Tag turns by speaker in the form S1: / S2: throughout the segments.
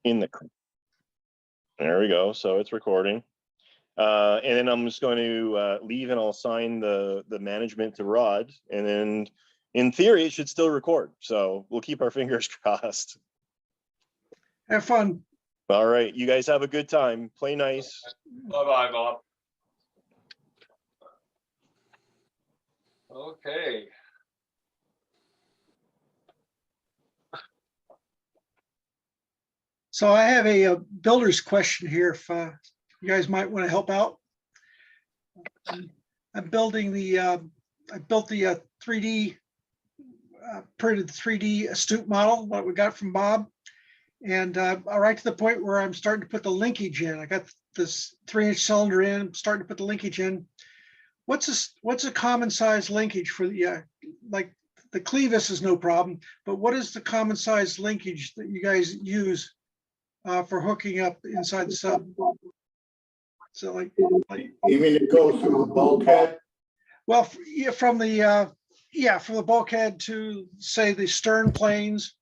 S1: in the. There we go. So it's recording. And then I'm just going to leave and I'll assign the management to Rod. And then in theory, it should still record. So we'll keep our fingers crossed.
S2: Have fun.
S1: All right. You guys have a good time. Play nice.
S3: Bye-bye, Bob. Okay.
S2: So I have a builder's question here if you guys might want to help out. I'm building the, I built the 3D, printed 3D astute model, what we got from Bob. And right to the point where I'm starting to put the linkage in. I got this 3-inch cylinder in, I'm starting to put the linkage in. What's a common size linkage for the, like the clevis is no problem, but what is the common size linkage that you guys use for hooking up inside the sub? So like
S4: you mean it goes through the bulkhead?
S2: Well, yeah, from the bulkhead to say the stern planes.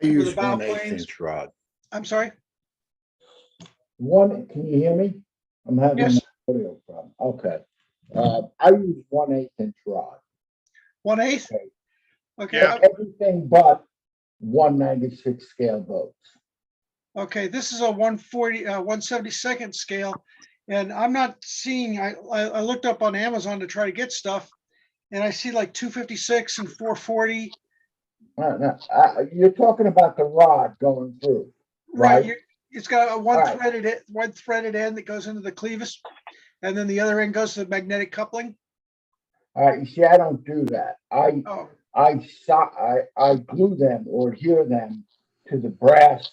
S4: I use
S2: the bow
S4: 1/8
S2: planes.
S4: inch rod.
S2: I'm sorry.
S4: Can you hear me? I'm having
S2: Yes.
S4: an audio problem. Okay. I use 1/8 inch rod.
S2: 1/8.
S4: Okay.
S2: Okay.
S1: Yeah.
S4: Everything but 1/96 scale boats.
S2: Okay. This is a 1/72 scale, and I'm not seeing. I looked up on Amazon to try to get stuff, and I see like 256 and 440.
S4: No, you're talking about the rod going through,
S2: Right.
S4: right?
S2: It's got a one
S4: Right.
S2: threaded end that goes into the clevis, and then the other end goes to the magnetic coupling.
S4: All right. You see, I don't do that.
S2: Oh,
S4: I glue them or adhere them to the brass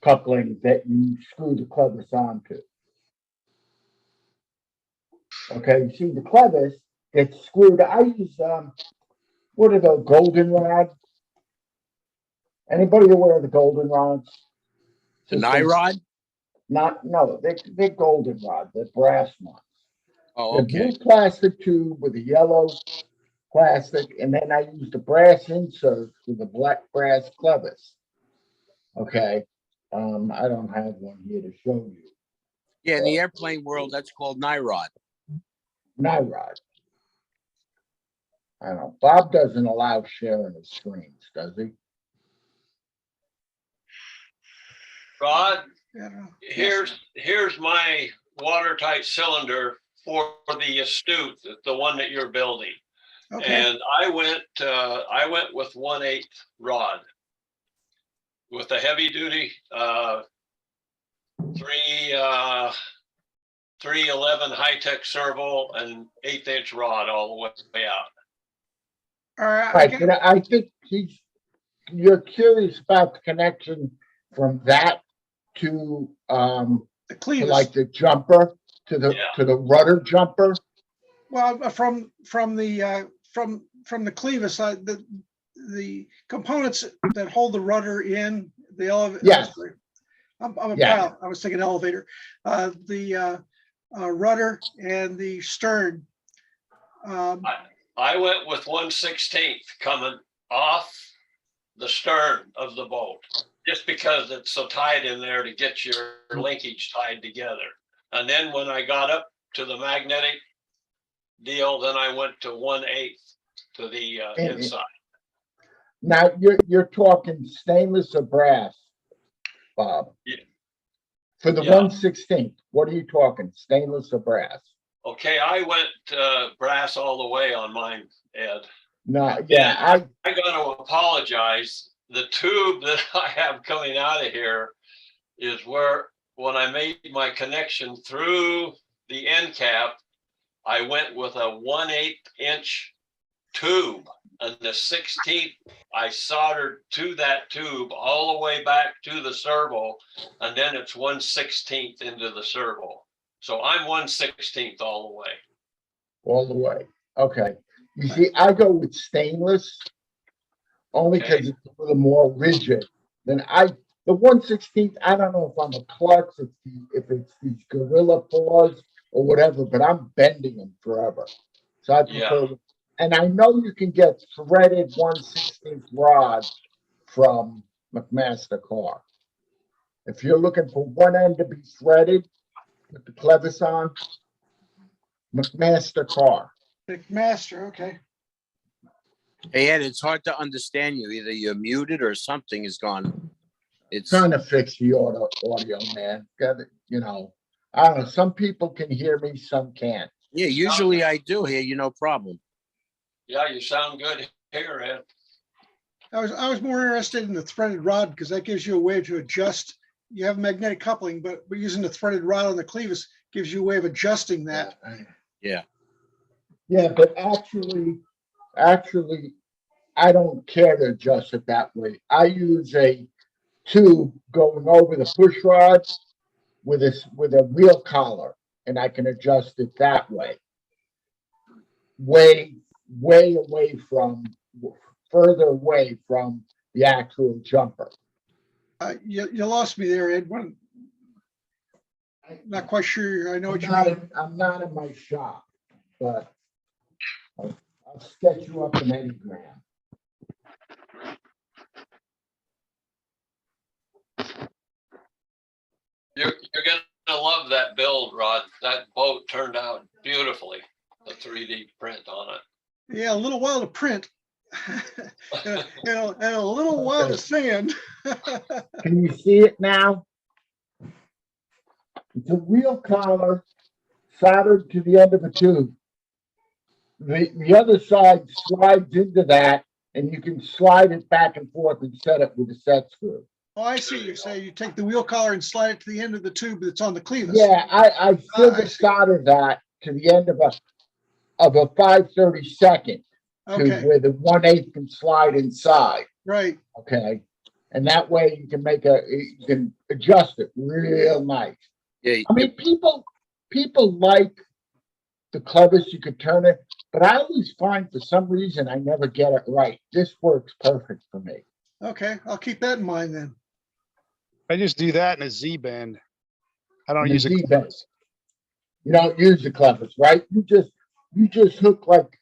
S4: coupling that you screw the clevis onto. Okay, you see the clevis gets screwed. I use what are those, goldenrod? Anybody aware of the goldenrods?
S5: The Nyrod?
S4: They're goldenrod, they're brass ones.
S5: Oh,
S4: They're
S5: okay.
S4: blue plastic tube with a yellow plastic, and then I use the brass inserts with the black brass clevis. Okay, I don't have one here to show you.
S5: Yeah, in the airplane world, that's called Nyrod.
S4: Nyrod. I don't know. Bob doesn't allow sharing of screens, does he?
S3: Rod,
S2: yeah.
S3: here's my watertight cylinder for the astute, the one that you're building.
S2: Okay.
S3: And I went with 1/8 rod with a heavy duty 311 high-tech servo and 1/8 inch rod all the way out.
S2: All right.
S4: Right, but I think you're curious about the connection from that to
S2: The clevis.
S4: like the jumper to the rudder jumper.
S2: Well, from the clevis, the components that hold the rudder in the elevator.
S4: Yes.
S2: I'm a
S4: Yeah.
S2: pilot. I was thinking elevator. The rudder and the stern.
S3: I went with 1/16 coming off the stern of the boat, just because it's so tight in there to get your linkage tied together. And then when I got up to the magnetic deal, then I went to 1/8 to the inside.
S4: Now you're talking stainless or brass, Bob?
S3: Yeah.
S4: For the
S3: Yeah.
S4: 1/16, what are you talking? Stainless or brass?
S3: Okay, I went brass all the way on mine, Ed.
S4: No, yeah,
S3: I got to apologize. The tube that I have coming out of here is where, when I made my connection through the end cap, I went with a 1/8 inch tube, and the 16th I soldered to that tube all the way back to the servo, and then it's 1/16 into the servo. So I'm 1/16 all the way.
S4: all the way. Okay. You see, I go with stainless only because it's a little more rigid than the 1/16. I don't know if I'm a klutz, if it's these gorilla paws or whatever, but I'm bending them forever. So I prefer, and I know you can get threaded 1/16 rods from McMaster Car. If you're looking for one end to be threaded with the clevis on, McMaster car.
S2: McMaster, okay.
S5: Hey, Ed, it's hard to understand you. Either you're muted or something is gone. It's
S4: Trying to fix the audio, man. Got it, you know, I don't know. Some people can hear me, some can't.
S5: yeah. Usually I do hear you, no problem.
S3: Yeah, you sound good here, Ed.
S2: I was more interested in the threaded rod because that gives you a way to adjust. You have magnetic coupling, but using the threaded rod on the clevis gives you a way of adjusting that.
S5: Yeah.
S4: Yeah, but actually, I don't care to adjust it that way. I use a tube going over the push rod with a wheel collar, and I can adjust it that way. Way away from, further away from the actual jumper.
S2: You lost me there, Ed. Not quite sure. I know what you mean.
S4: I'm not in my shop, but I'll sketch you up an Enneagram.
S3: You're gonna love that build, Rod. That boat turned out beautifully. The 3D print on it.
S2: Yeah, a little while to print. and a little while to sand.
S4: Can you see it now? It's a wheel collar soldered to the end of a tube. The other side slides into that, and you can slide it back and forth and set it with a set screw.
S2: Oh, I see. You say you take the wheel collar and slide it to the end of the tube that's on the clevis.
S4: Yeah, I
S2: I see.
S4: soldered that to the end of a 5/32 to
S2: Okay,
S4: where the 1/8 can slide inside.
S2: right.
S4: Okay, and that way you can adjust it real nice.
S5: Yeah.
S4: I mean, people like the clevis, you could turn it, but I always find for some reason I never get it right. This works perfect for me.
S2: Okay, I'll keep that in mind then.
S6: I just do that in a Z bend. I don't
S4: In a
S6: use a
S4: Z bend.
S6: clevis.
S4: You don't use the clevis, right? You just hook like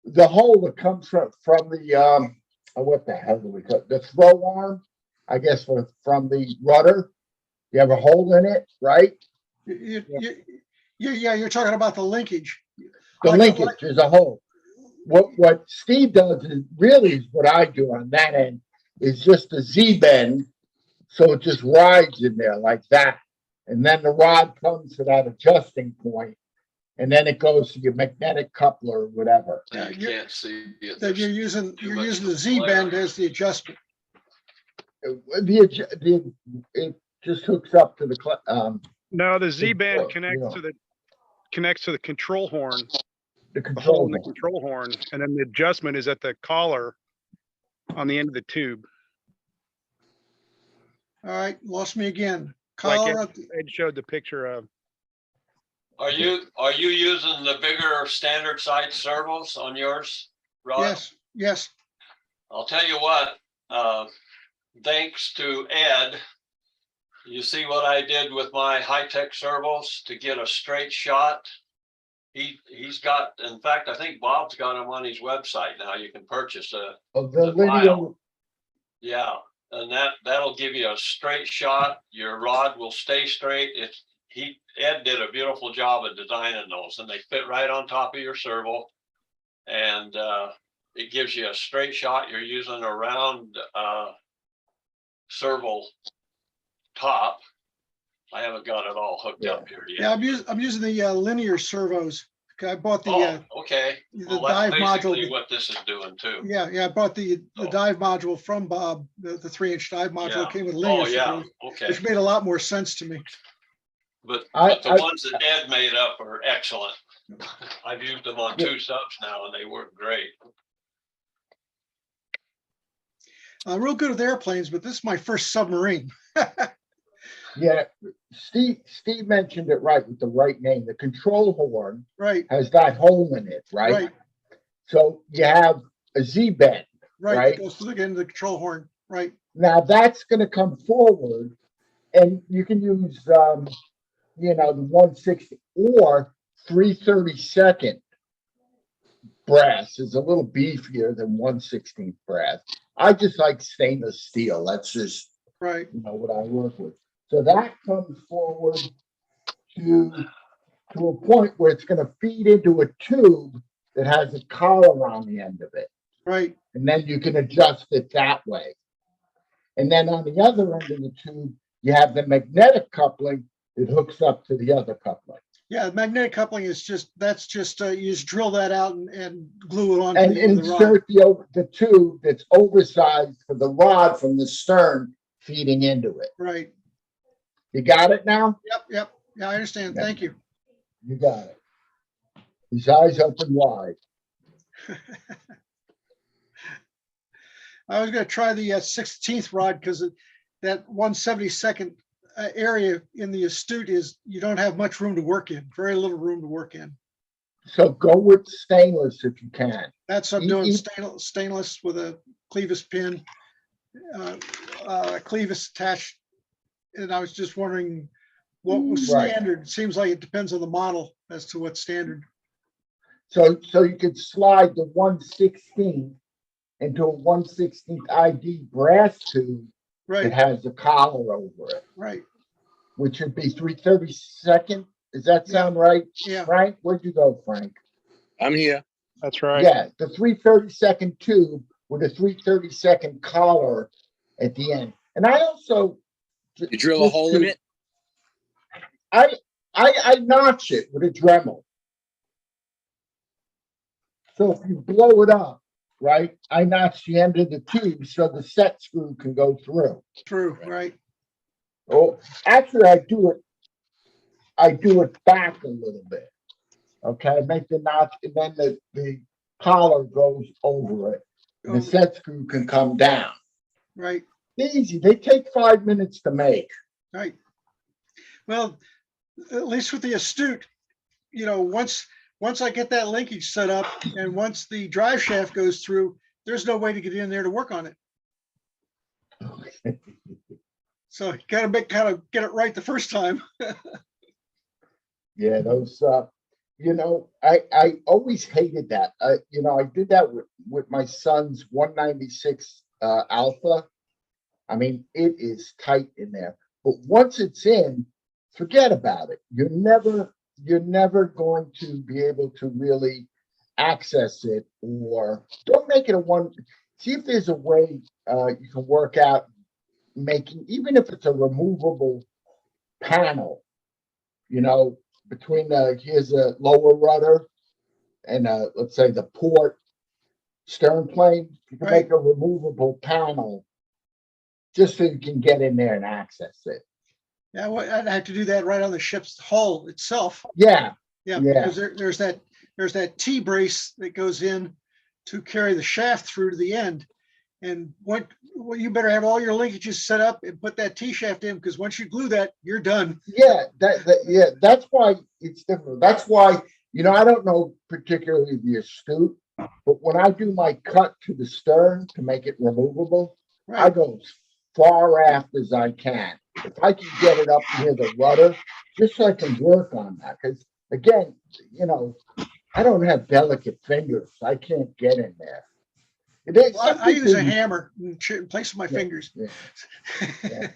S4: the hole that comes from the what the hell do we call it? The throw arm, I guess, from the rudder. You have a hole in it, right?
S2: You're talking about the linkage.
S4: The
S2: Like-
S4: linkage is a hole. What Steve does is really what I do on that end is just a Z bend, so it just rides in there like that, and then the rod comes to that adjusting point, and then it goes to your magnetic coupler or whatever.
S2: Yeah,
S3: You can't see it.
S2: That you're using the Z bend as the adjustment.
S4: It just hooks up to the
S6: No, the Z
S4: Big
S6: band
S4: boat,
S6: connects to the control horn,
S4: the
S6: the hole
S4: control.
S6: in the control horn, and then the adjustment is at the collar on the end of the tube.
S2: All right, lost me again.
S6: Like
S2: Collar,
S6: Ed showed the picture of.
S3: Are you using the bigger standard size servos on yours, Rod?
S2: yes.
S3: I'll tell you what, thanks to Ed, you see what I did with my high-tech servos to get a straight shot. He's got, in fact, I think Bob's got them on his website now. You can purchase
S4: The
S3: the
S4: linear,
S3: file. Yeah, and that'll give you a straight shot. Your rod will stay straight. Ed did a beautiful job of designing those, and they fit right on top of your servo. And it gives you a straight shot. You're using a round servo top. I haven't got it all hooked up here yet.
S2: Yeah, I'm using the linear servos. I bought the
S3: Okay.
S2: the
S3: Well,
S2: dive
S3: that's basically
S2: module.
S3: what this is doing too.
S2: Yeah, I bought the
S3: Oh.
S2: dive module from Bob, the 3-inch dive module.
S3: Yeah.
S2: Came with linear
S3: Oh, yeah,
S2: servos,
S3: okay.
S2: which made a lot more sense to me.
S3: But
S4: I-
S3: the ones that Ed made up are excellent. I've used them on 2 subs now and they work great.
S2: Real good with airplanes, but this is my first submarine.
S4: yeah, Steve mentioned it right with the right name. The control horn
S2: Right,
S4: has that hole in it, right?
S2: right,
S4: So you have a Z bend.
S2: right.
S4: Right.
S2: It goes through again the control horn. Right.
S4: Now that's going to come forward, and you can use, the 160 or 3/32 brass is a little beefier than 1/16 brass. I just like stainless steel. That's just
S2: Right.
S4: what I work with. So that comes forward to a point where it's gonna feed into a tube that has a collar on the end of it.
S2: Right.
S4: And then you can adjust it that way. And then on the other end of the tube, you have the magnetic coupling that hooks up to the other coupling.
S2: Yeah, magnetic coupling is just, that's just, you just drill that out and glue it onto
S4: And
S2: the end of the rod.
S4: insert the tube that's oversized for the rod from the stern feeding into it.
S2: Right.
S4: You got it now?
S2: Yep. Yeah, I understand.
S4: Yeah.
S2: Thank you.
S4: You got it. His eyes open wide.
S2: I was going to try the 16th rod because that 1/72nd area in the astute is you don't have much room to work in, very little room to work in.
S4: So go with stainless if you can.
S2: That's I'm doing stainless with a clevis pin, clevis attached. And I was just wondering what was
S4: Right.
S2: standard. It seems like it depends on the model as to what's standard.
S4: So you could slide the 1/16 into a 1/16 ID brass tube that
S2: Right,
S4: has a collar over it,
S2: right.
S4: which would be 3/32. Does that sound right?
S2: Yeah,
S4: Frank, where'd you go, Frank?
S5: I'm here.
S6: That's right.
S4: Yeah, the 3/32 tube with a 3/32 collar at the end. And I also
S5: You drill a hole in it?
S4: I notch it with a Dremel. So if you blow it up, right, I notch the end of the tube so the set screw can go through.
S2: true, right.
S4: Oh, actually, I do it back a little bit. Okay, make the notch, and then the collar goes over it. And the set screw can come down.
S2: Right,
S4: Easy. They take 5 minutes to make.
S2: right. Well, at least with the astute, you know, once I get that linkage set up and once the drive shaft goes through, there's no way to get in there to work on it. So you gotta get it right the first time.
S4: Yeah, those, I always hated that. I did that with my son's 196 Alpha. I mean, it is tight in there, but once it's in, forget about it. You're never going to be able to really access it, or don't make it a one. See if there's a way you can work out making, even if it's a removable panel, between here's a lower rudder and let's say the port stern plane, you can
S2: Right.
S4: make a removable panel just so you can get in there and access it.
S2: Yeah, well, I'd have to do that right on the ship's hull itself.
S4: Yeah,
S2: Yeah,
S4: Yeah.
S2: because there's that T brace that goes in to carry the shaft through to the end. And you better have all your linkages set up and put that T shaft in, because once you glue that, you're done.
S4: yeah, that's why it's different. That's why, I don't know particularly the astute, but when I do my cut to the stern to make it removable, I
S2: Right,
S4: go as far aft as I can. If I can get it up near the rudder, just so I can work on that. Because again, I don't have delicate fingers. I can't get in there. It is.
S2: Well, I use a hammer in place of my
S4: Yeah.
S2: fingers.
S4: Yeah.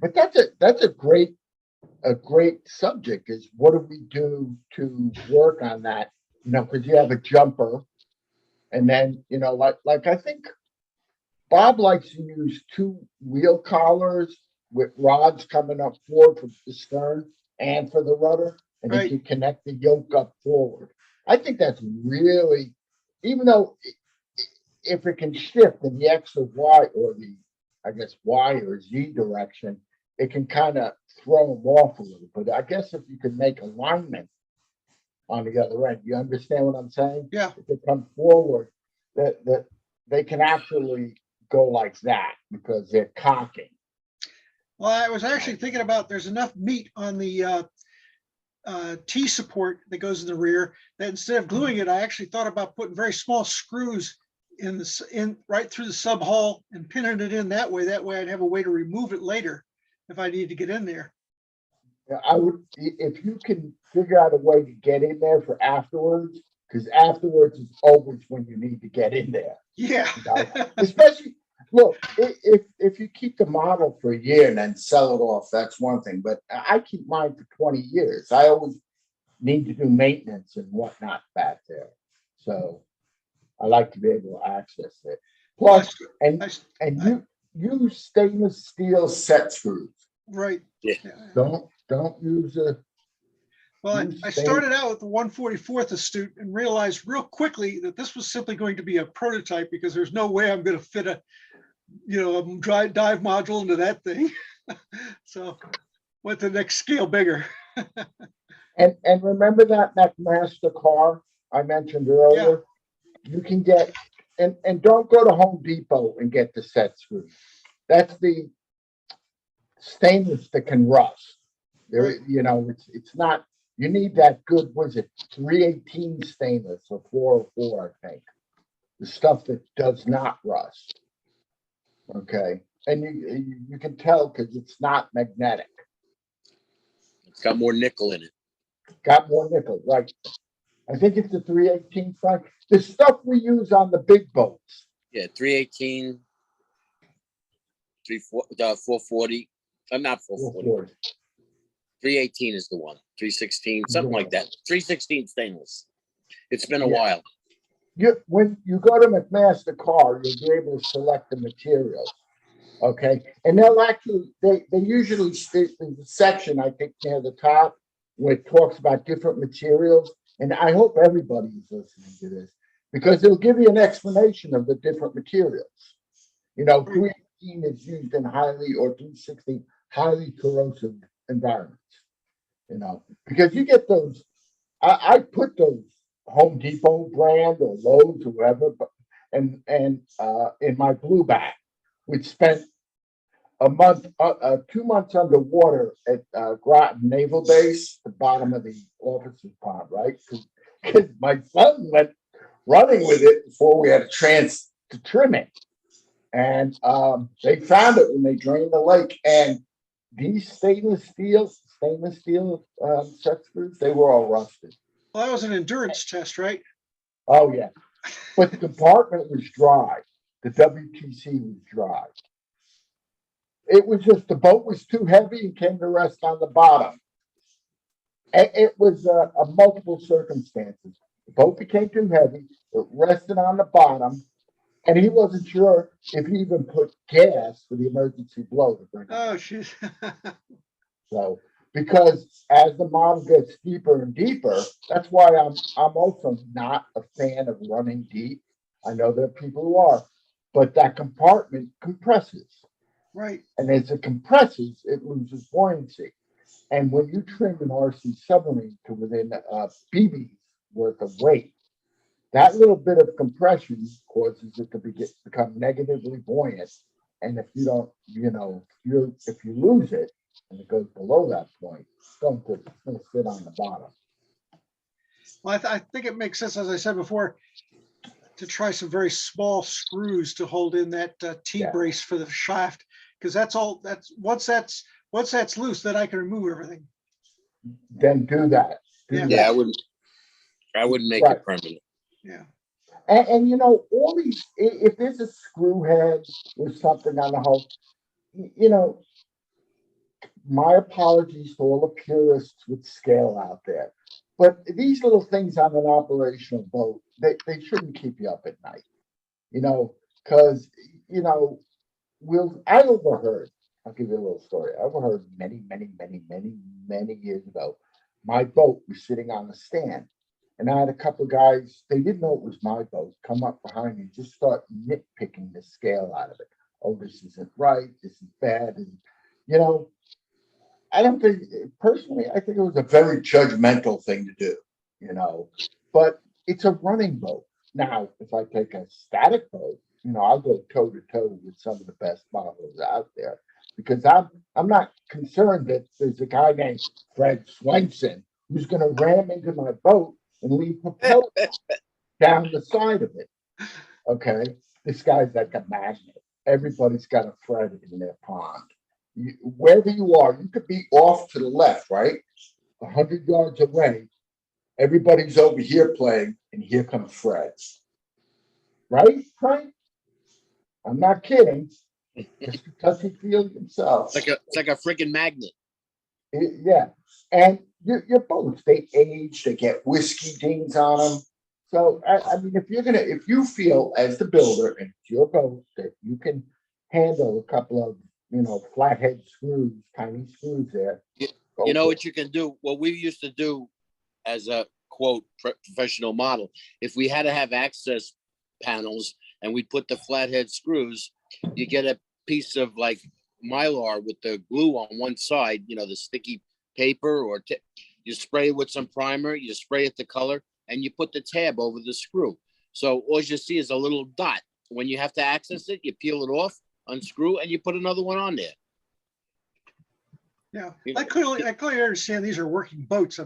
S4: But that's a great subject, is what do we do to work on that? Because you have a jumper, and then like I think Bob likes to use 2 wheel collars with rods coming up forward for the stern and for the rudder, and
S2: Right.
S4: you can connect the yoke up forward. I think that's really, even though if it can shift in the X or Y, or the, I guess, Y or Z direction, it can kind of throw them off a little. But I guess if you can make alignment on the other end, you understand what I'm saying?
S2: Yeah.
S4: If they come forward, that they can actually go like that because they're cocking.
S2: Well, I was actually thinking about, there's enough meat on the T support that goes in the rear that instead of gluing it, I actually thought about putting very small screws in right through the sub hull and pinning it in that way. That way I'd have a way to remove it later if I need to get in there.
S4: I would, if you can figure out a way to get in there for afterwards, because afterwards is always when you need to get in there.
S2: Yeah.
S4: Especially, Look, if you keep the model for a year and then sell it off, that's one thing, but I keep mine for 20 years. I always need to do maintenance and whatnot back there. So I like to be able to access it. Plus, and you use stainless steel set screws.
S2: Right.
S5: Yeah.
S4: Don't use a.
S2: Well, I started out with the 144th Astute and realized real quickly that this was simply going to be a prototype because there's no way I'm going to fit a dive module into that thing. So went the next scale bigger.
S4: And remember that McMaster car I mentioned earlier? You can get, and don't go to Home Depot and get the set screws. That's the stainless that can rust. There, it's not, you need that good, was it 318 stainless or 404, I think. The stuff that does not rust. Okay. And you can tell because it's not magnetic.
S5: It's got more nickel in it.
S4: Got more nickel, right? I think it's the 318 front. The stuff we use on the big boats.
S5: Yeah, 318, 440. I'm not 440. 318 is the one. 316, something like that. 316 stainless. It's been a while.
S4: When you go to McMaster Car, you'll be able to select the materials. Okay. And they'll actually, they usually, there's a section, I think, near the top where it talks about different materials. And I hope everybody is listening to this because it'll give you an explanation of the different materials. 318 is used in highly, or 316, highly corrosive environments. Because you get those, I put those Home Depot brand or Lowe's or whatever, and in my blue bag, which spent a month, 2 months underwater at Groton Naval Base, the bottom of the officer's pond, right? Because my son went running with it before we had a chance to trim it. And they found it when they drained the lake. And these stainless steel set screws, they were all rusted.
S2: Well, that was an endurance test, right?
S4: Oh, yeah. But the compartment was dry. The WTC was dry. It was just the boat was too heavy and came to rest on the bottom. It was a multiple circumstances. The boat became too heavy. It rested on the bottom. And he wasn't sure if he even put gas for the emergency blow to bring it.
S2: Oh, shit.
S4: So, because as the model gets deeper and deeper, that's why I'm also not a fan of running deep. I know there are people who are, but that compartment compresses.
S2: Right.
S4: And as it compresses, it loses buoyancy. And when you trim an RC submarine to within BB's worth of weight, that little bit of compression causes it to become negatively buoyant. And if you don't, if you lose it and it goes below that point, it's going to sit on the bottom.
S2: Well, I think it makes sense, as I said before, to try some very small screws to hold in that T-brace for the shaft, because once that's loose, then I can remove everything.
S4: Then do that.
S5: Yeah, I wouldn't make it permanent.
S2: Yeah.
S4: And all these, if there's a screw head or something on the hull, my apologies to all the purists with scale out there. But these little things on an operational boat, they shouldn't keep you up at night, because, I overheard, I'll give you a little story. I overheard many years ago, my boat was sitting on a stand. And I had a couple of guys, they didn't know it was my boat, come up behind me and just start nitpicking the scale out of it. Oh, this isn't right. This is bad. And, I don't think, personally, I think it was a very judgmental thing to do, but it's a running boat. Now, if I take a static boat, I'll go toe to toe with some of the best models out there because I'm not concerned that there's a guy named Fred Swenson who's going to ram into my boat and leave propellers down the side of it. Okay. This guy's like a magnet. Everybody's got a thread in their pond. Wherever you are, you could be off to the left, right? 100 yards away. Everybody's over here playing, and here comes Fred. Right, Frank? I'm not kidding. Just because he feels himself.
S5: It's like a freaking magnet.
S4: Yeah, and your boats, they age, they get whiskey dings on them. So I mean, if you feel as the builder and it's your boat that you can handle a couple of flathead screws, tiny screws there.
S5: You know what you can do? What we used to do as a quote professional model, if we had to have access panels and we put the flathead screws, you get a piece of like Mylar with the glue on one side, the sticky paper, or you spray it with some primer, you spray it the color, and you put the tab over the screw. So all you see is a little dot. When you have to access it, you peel it off, unscrew, and you put another one on there.
S2: Yeah,
S5: You
S2: I
S5: know,
S2: clearly understand these are working boats.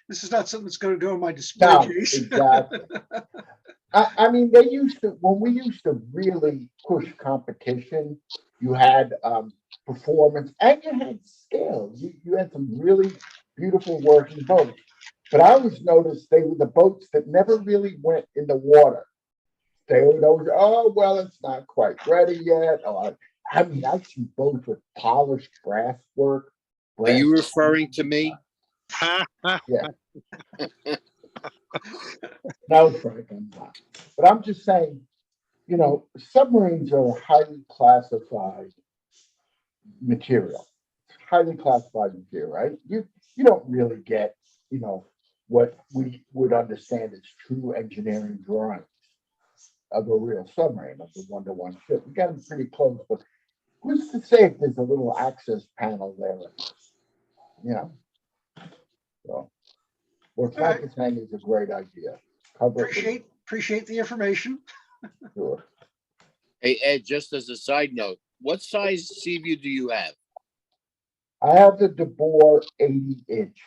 S2: This is not something that's going to go in my display
S4: No,
S2: case.
S4: exactly. I mean, when we used to really push competition, you had performance and you had scale. You had some really beautiful working boats. But I always noticed they were the boats that never really went in the water. They would always, oh, well, it's not quite ready yet. I mean, I see boats with polished brass work.
S5: Are you referring to me?
S4: Yeah. No, Frank, I'm not. But I'm just saying, submarines are a highly classified material. Highly classified material, right? You don't really get, what we would understand as true engineering drawings of a real submarine, of the one-to-one ship. We got them pretty close, but who's to say if there's a little access panel there? So what Frank is saying is a great idea.
S2: Appreciate the information.
S4: Sure.
S5: Hey, Ed, just as a side note, what size sea view do you have?
S4: I have the DeBoer 80-inch.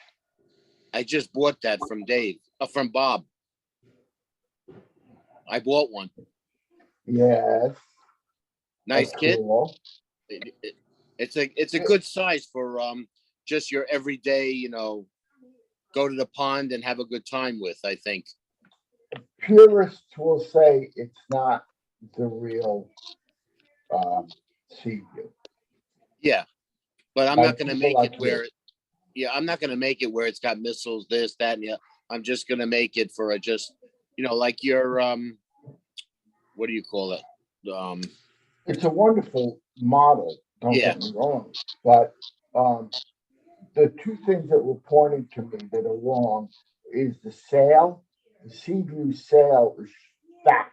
S5: I just bought that from from Bob. I bought one.
S4: Yes.
S5: Nice kit.
S4: Cool.
S5: It's a good size for just your everyday, go to the pond and have a good time with, I think.
S4: Purists will say it's not the real sea view.
S5: Yeah, but I'm
S4: Like
S5: not going to
S4: people
S5: make
S4: like
S5: it where, I'm not going to make it where it's got missiles, this, that, and yeah. I'm just going to make it for like your, what do you call it?
S4: It's a wonderful model, don't
S5: Yeah.
S4: get me wrong, but the two things that were pointing to me that are wrong is the sail. The sea view sail is fat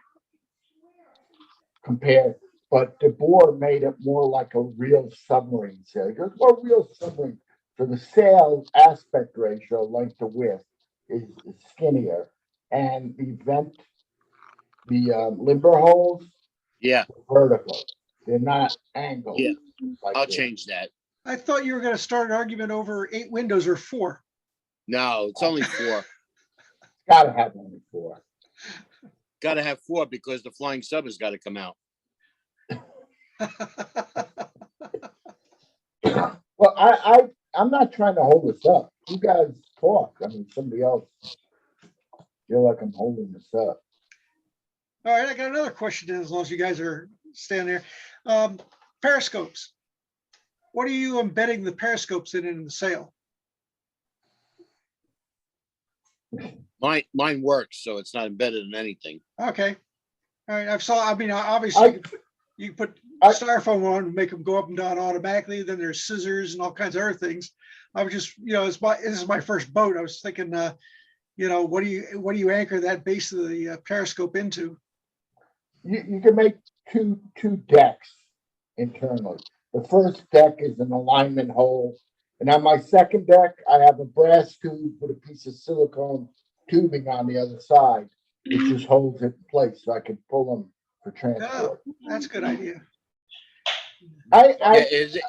S4: compared, but DeBoer made it more like a real submarine sail. He goes, well, real submarine. So the sail aspect ratio, length to width, is skinnier, and the limber holes,
S5: Yeah.
S4: vertical. They're not angled.
S5: Yeah.
S4: Like
S5: I'll
S4: this.
S5: change that.
S2: I thought you were going to start an argument over 8 windows or 4.
S5: No, it's only 4.
S4: Gotta have only 4.
S5: Got to have 4 because the flying sub has got to come out.
S4: Well, I'm not trying to hold this up. You guys talk. I mean, somebody else feel like I'm holding this up.
S2: All right, I got another question as long as you guys are standing there. Periscopes. What are you embedding the periscopes in the sail?
S5: Mine works, so it's not embedded in anything.
S2: Okay. All right. Obviously you can put styrofoam on and make them go up and down automatically. Then there's scissors and all kinds of other things. I was just, this is my first boat. I was thinking, what do you anchor that base of the periscope into?
S4: You can make two decks internally. The first deck is an alignment hole. And on my second deck, I have a brass tube with a piece of silicone tubing on the other side. It just holds it in place so I can pull them for transport.
S2: Oh, that's a good idea.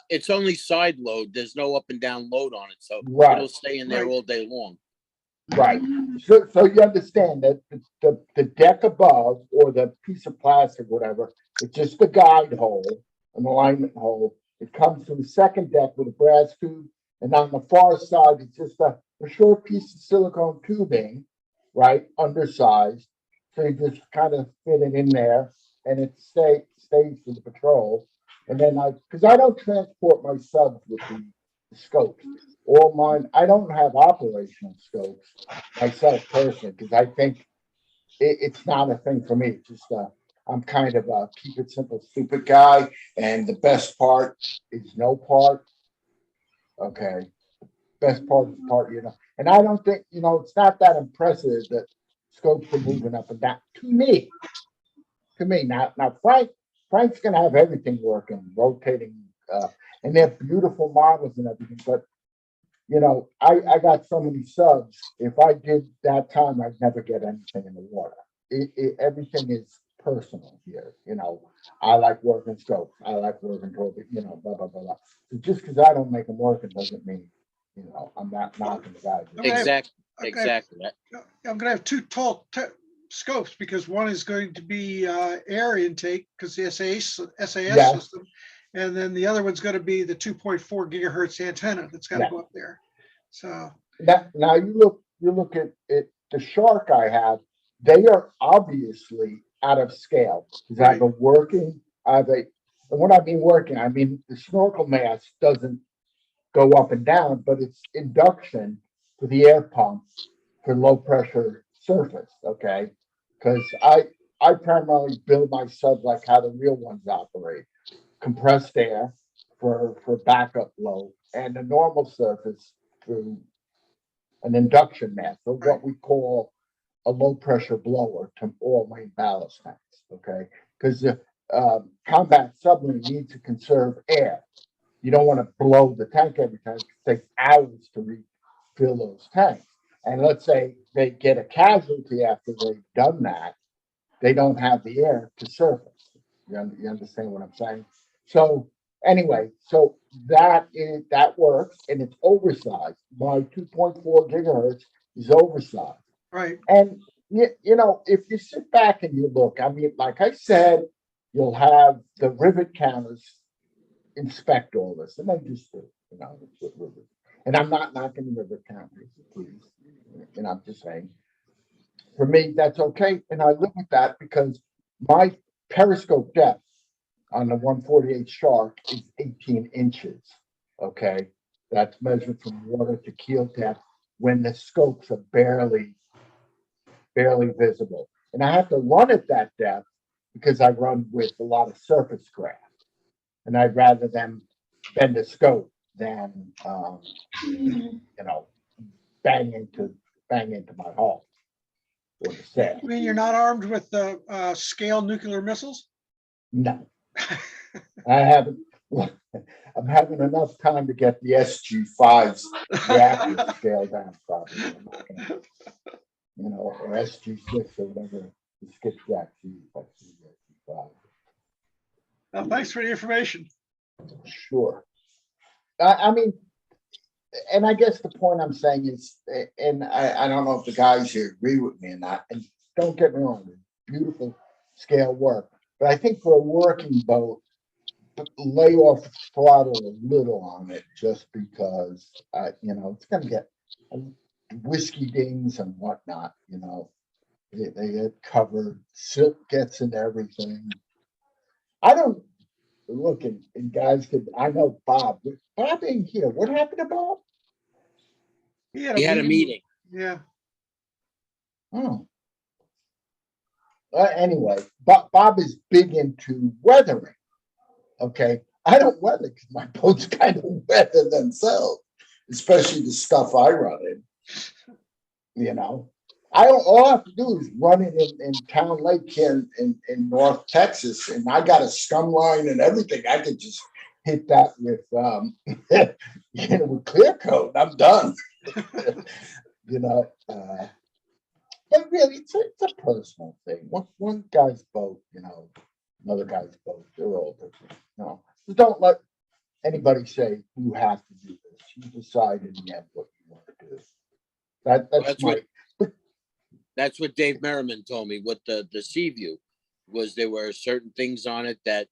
S5: It's only side load. There's no up and down load on it. So it'll stay in there all day long.
S4: Right. So you understand that the deck above or the piece of plastic, whatever, it's just a guide hole, an alignment hole. It comes to the second deck with a brass tube. And on the far side, it's just a short piece of silicone tubing, right? Undersized. So you just kind of fit it in there. and it stays for the patrol. And then because I don't transport my subs with the scopes. All mine, I don't have operational scopes myself personally, because I think it's not a thing for me. It's just I'm kind of a keep it simple, stupid guy. And the best part is no part. Okay. Best part is part, and I don't think, it's not that impressive that scopes are moving up and down to me. Now Frank's gonna have everything working, rotating, and they're beautiful models and everything, but I got so many subs. If I did that time, I'd never get anything in the water. Everything is personal here. I like working scopes. I like working toward it, blah, blah, blah, blah. So just because I don't make them work, it doesn't mean, I'm not knocking the guys.
S5: Exactly.
S2: I'm gonna have two tall scopes, because one is going to be air intake, because the SAS
S4: Yeah.
S2: system, and then the other one's going to be the 2.4 gigahertz antenna that's got to go up there. So
S4: now you look at it, the Shark I have, they are obviously out of scale, because I have a working, and when I mean working, I mean the snorkel mast doesn't go up and down, but it's induction for the air pump for low pressure surface. Okay, because I primarily build my subs like how the real ones operate: compressed air for backup low, and the normal surface through an induction mast, or what we call a low pressure blower to all main ballast tanks. Okay, because the combat submarine needs to conserve air. You don't want to blow the tank every time. It takes hours to refill those tanks. And let's say they get a casualty after they've done that, they don't have the air to surface. You understand what I'm saying? So anyway, that works, and it's oversized. My 2.4 gigahertz is oversized.
S2: right.
S4: And if you sit back and you look, I mean, like I said, you'll have the rivet counters inspect all this, and they just do, and I'm not knocking the rivet counters, please. And I'm just saying, for me, that's okay, and I live with that, because my periscope depth on the 148 Shark is 18 inches. Okay, that's measured from water to keel depth when the scopes are barely visible, and I have to run at that depth because I run with a lot of surface craft, and I'd rather them bend the scope than bang into my hull or the sail.
S2: I mean, you're not armed with the scale nuclear missiles?
S4: No, I haven't. I'm having enough time to get the SG5's reactor scaled down, probably. I'm not gonna, or SG6 or whatever the skipjack sees.
S2: Well, thanks for the information.
S4: Sure. I mean, and I guess the point I'm saying is, and I don't know if the guys here agree with me or not, and don't get me wrong, it's beautiful scale work, but I think for a working boat, lay off the throttle a little on it, just because, it's going to get whiskey dings and whatnot, they get covered, silk gets into everything. I don't, look, and guys I know Bob ain't here. What happened to Bob?
S2: He
S5: had a meeting.
S2: Yeah.
S4: Oh. Anyway, Bob is big into weathering. Okay. I don't weather because my boats kind of weather themselves, especially the stuff I run in. All I have to do is run it in Town Lake here in North Texas, and I got a scum line and everything. I could just hit that with with clear coat. I'm done. But really, it's a personal thing. One guy's boat, another guy's boat, they're all different. So don't let anybody say you have to do this. You decide in the end what you want to do.
S5: That's what Dave Merriman told me. What the Sea View was, there were certain things on it that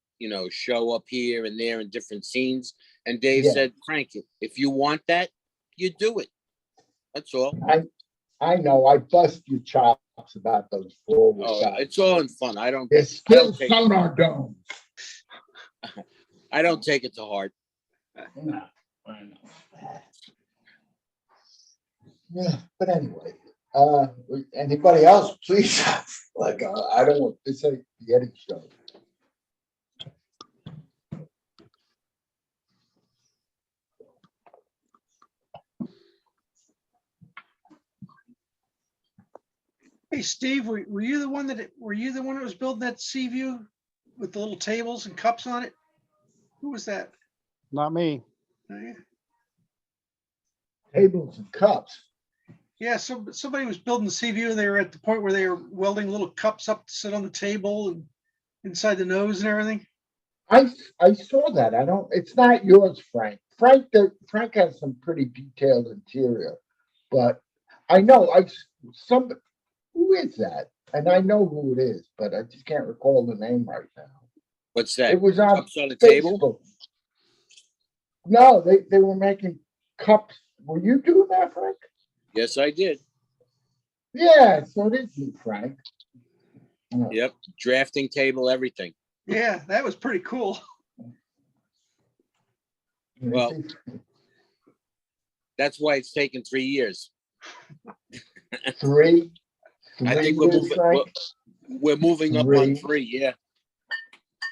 S5: show up here and there in different scenes. And Dave said, Frank, if you want that, you do it. That's all.
S4: I know I bust your chops Talks about those forward.
S5: Oh,
S4: guys.
S5: it's all in fun. I don't
S4: There's still
S5: take-
S4: sonar domes.
S5: I don't take it to heart.
S4: No, I know. Yeah, but anyway, anybody else, please? Like, I don't want this ain't the Eddie show.
S2: Hey, Steve, were you the one that was building that sea view with the little tables and cups on it? Who was that?
S6: Not me.
S2: Oh, yeah.
S4: Tables and cups.
S2: Yeah, somebody was building the sea view and they were at the point where they were welding little cups up to sit on the table and inside the nose and everything.
S4: I saw that. It's not yours, Frank. Frank has some pretty detailed interior, but I know who is that? And I know who it is, but I just can't recall the name right now.
S5: What's that?
S4: It was on
S5: Cups on the table?
S4: Facebook. No, they were making cups. Were you doing that, Frank?
S5: Yes, I did.
S4: Yeah, so did you, Frank.
S5: Yep. Drafting table, everything.
S2: Yeah, that was pretty cool.
S5: Well, that's why it's taken 3 years.
S4: Three
S5: I think
S4: years, Frank?
S5: we're moving up on 3. Yeah.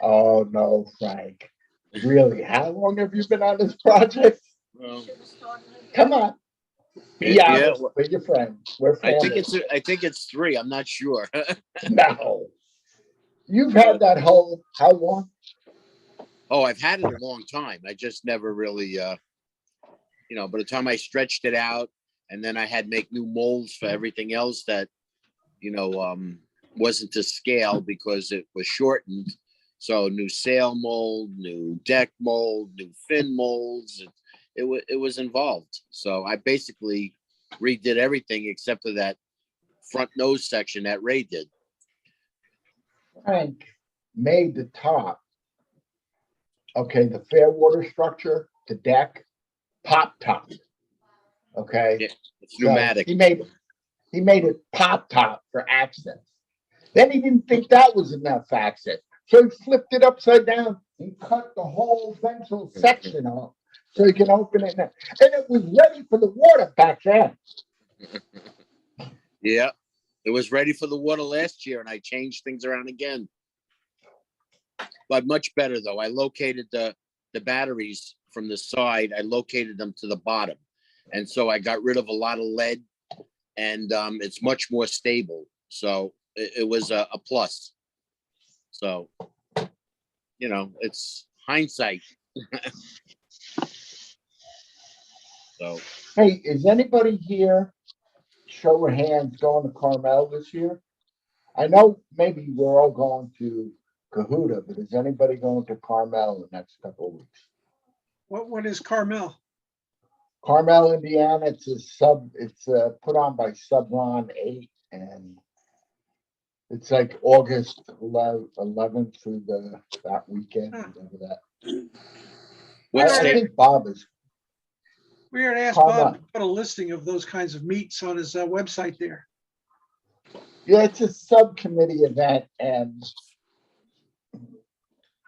S4: Oh no, Frank. Really? How long have you been on this project?
S5: Well,
S4: Come on.
S5: yeah,
S4: We're your friends. We're
S5: I
S4: family.
S5: think it's 3. I'm not sure.
S4: No. You've had that whole how long?
S5: Oh, I've had it a long time. I just never really, by the time I stretched it out, and then I had to make new molds for everything else that, wasn't to scale because it was shortened. So new sail mold, new deck mold, new fin molds. It was involved. So I basically redid everything except for that front nose section that Ray did.
S4: Frank made the top. Okay, the fair water structure, the deck, pop top. Okay.
S5: Yeah, it's
S4: So
S5: pneumatic.
S4: he made it pop top for access. Then he didn't think that was enough access. So he flipped it upside down and cut the whole ventral section off so he can open it now. And it was ready for the water back then.
S5: Yeah, it was ready for the water last year, and I changed things around again. But much better though. I located the batteries from the side. I located them to the bottom, and so I got rid of a lot of lead, and it's much more stable. So it was a plus. So, it's hindsight. So,
S4: Hey, is anybody here, show of hands, going to Carmel this year? I know maybe we're all going to Cahuta, but is anybody going to Carmel in the next couple of weeks?
S2: What is Carmel?
S4: Carmel, Indiana, it's put on by Submarine 8, and it's like August 11th through that weekend, whatever that.
S5: what
S2: I
S4: I
S5: state?
S4: think Bob is.
S2: We already asked
S4: Carmel.
S2: Bob to put a listing of those kinds of meets on his website there.
S4: Yeah, it's a subcommittee event, and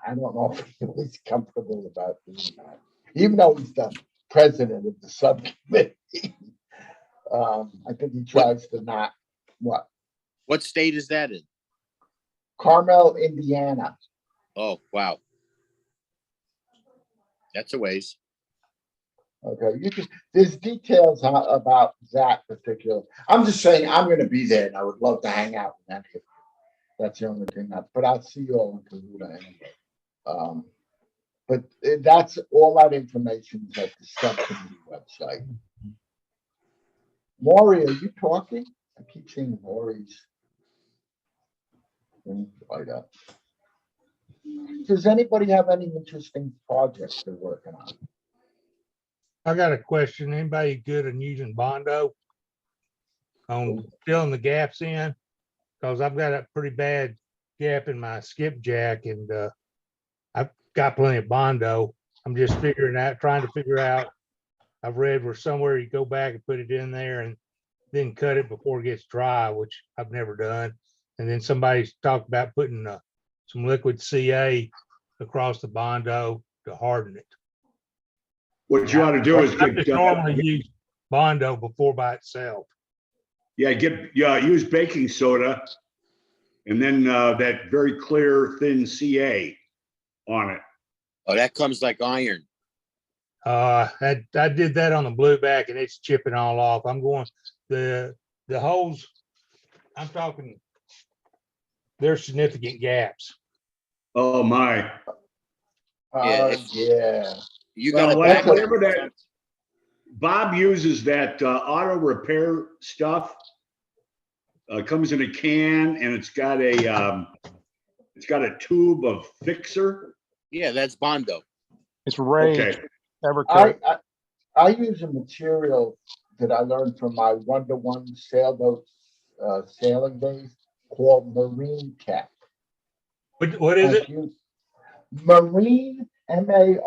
S4: I don't know if he's comfortable about doing that, even though he's the president of the subcommittee. I think he tries to not. What?
S5: What state is that in?
S4: Carmel, Indiana.
S5: Oh, wow. That's a ways.
S4: Okay, there's details about that particular. I'm just saying I'm going to be there, and I would love to hang out with any of you. That's the only thing. But I'll see you all in Cahuta anyway. But that's all that information is at the subcommittee website. Maury, are you talking? I keep seeing Maury's. Light up. Does anybody have any interesting projects they're working on?
S7: I got a question. Anybody good in using Bondo on filling the gaps in? Because I've got a pretty bad gap in my skipjack, and I've got plenty of Bondo. I'm just trying to figure out. I've read where somewhere you go back and put it in there, and then cut it before it gets dry, which I've never done. And then somebody's talked about putting some liquid CA across the Bondo to harden it.
S8: What you ought to do is
S7: I
S8: get,
S7: just normally use Bondo before by itself.
S8: use baking soda and then that very clear thin CA on it.
S5: Oh, that comes like iron.
S7: I did that on the blueback and it's chipping all off. I'm going, the holes, I'm talking, there's significant gaps.
S8: Oh my.
S4: Yeah.
S5: You
S8: Well,
S5: got
S8: whatever that, Bob uses that auto repair stuff. Comes in a can and it's got a tube of fixer.
S5: Yeah, that's Bondo.
S6: It's Ray
S8: Okay.
S6: Evercoat.
S4: I use a material that I learned from my 1-to-1 sailboat sailing days called Marine Tech.
S7: What is it?
S4: Marine, MARINE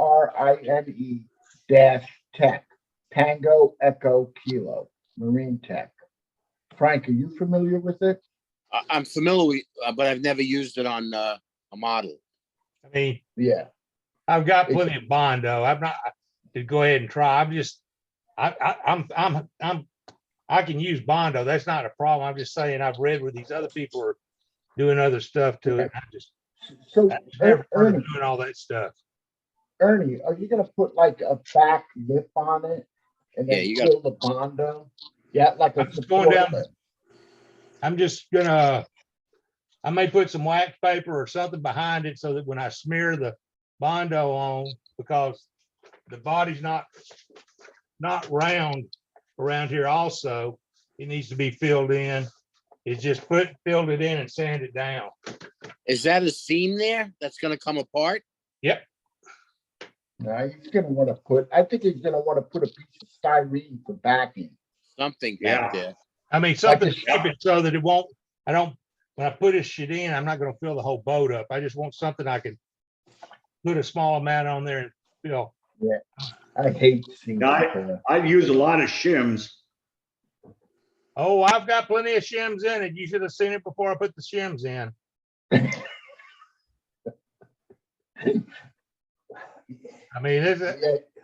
S4: -Tech, Tango Echo Kilo, Marine Tech. Frank, are you familiar with it?
S5: I'm familiar with, but I've never used it on a model.
S7: I mean,
S4: Yeah.
S7: I've got plenty of Bondo. I'm not to go ahead and try. I'm just, I can use Bondo. That's not a problem. I'm just saying I've read where these other people are doing other stuff to it.
S4: So,
S7: I just never heard
S4: Ernie,
S7: of doing all that stuff.
S4: Ernie, are you gonna put like a back lip on it and
S5: Yeah,
S4: then
S5: you gotta-
S4: fill the Bondo? Yeah, like a
S7: I'm just going
S4: support
S7: down-
S4: lip.
S7: I'm just gonna, I may put some wax paper or something behind it so that when I smear the Bondo on, because the body's not round around here also, it needs to be filled in. It's just filled it in and sand it down.
S5: Is that a seam there that's gonna come apart?
S7: Yep.
S4: No, he's gonna wanna put, I think he's gonna wanna put a piece of styrene for backing.
S5: Something back
S8: Yeah.
S5: there.
S7: I mean, something to
S4: just-
S7: keep it so that it won't, when I put this shit in, I'm not gonna fill the whole boat up. I just want something I can put a small amount on there and fill.
S4: I hate seeing
S8: Yeah, I use a lot of shims.
S7: Oh, I've got plenty of shims in it. You should have seen it before I put the shims in. I mean, is it?
S4: Yeah,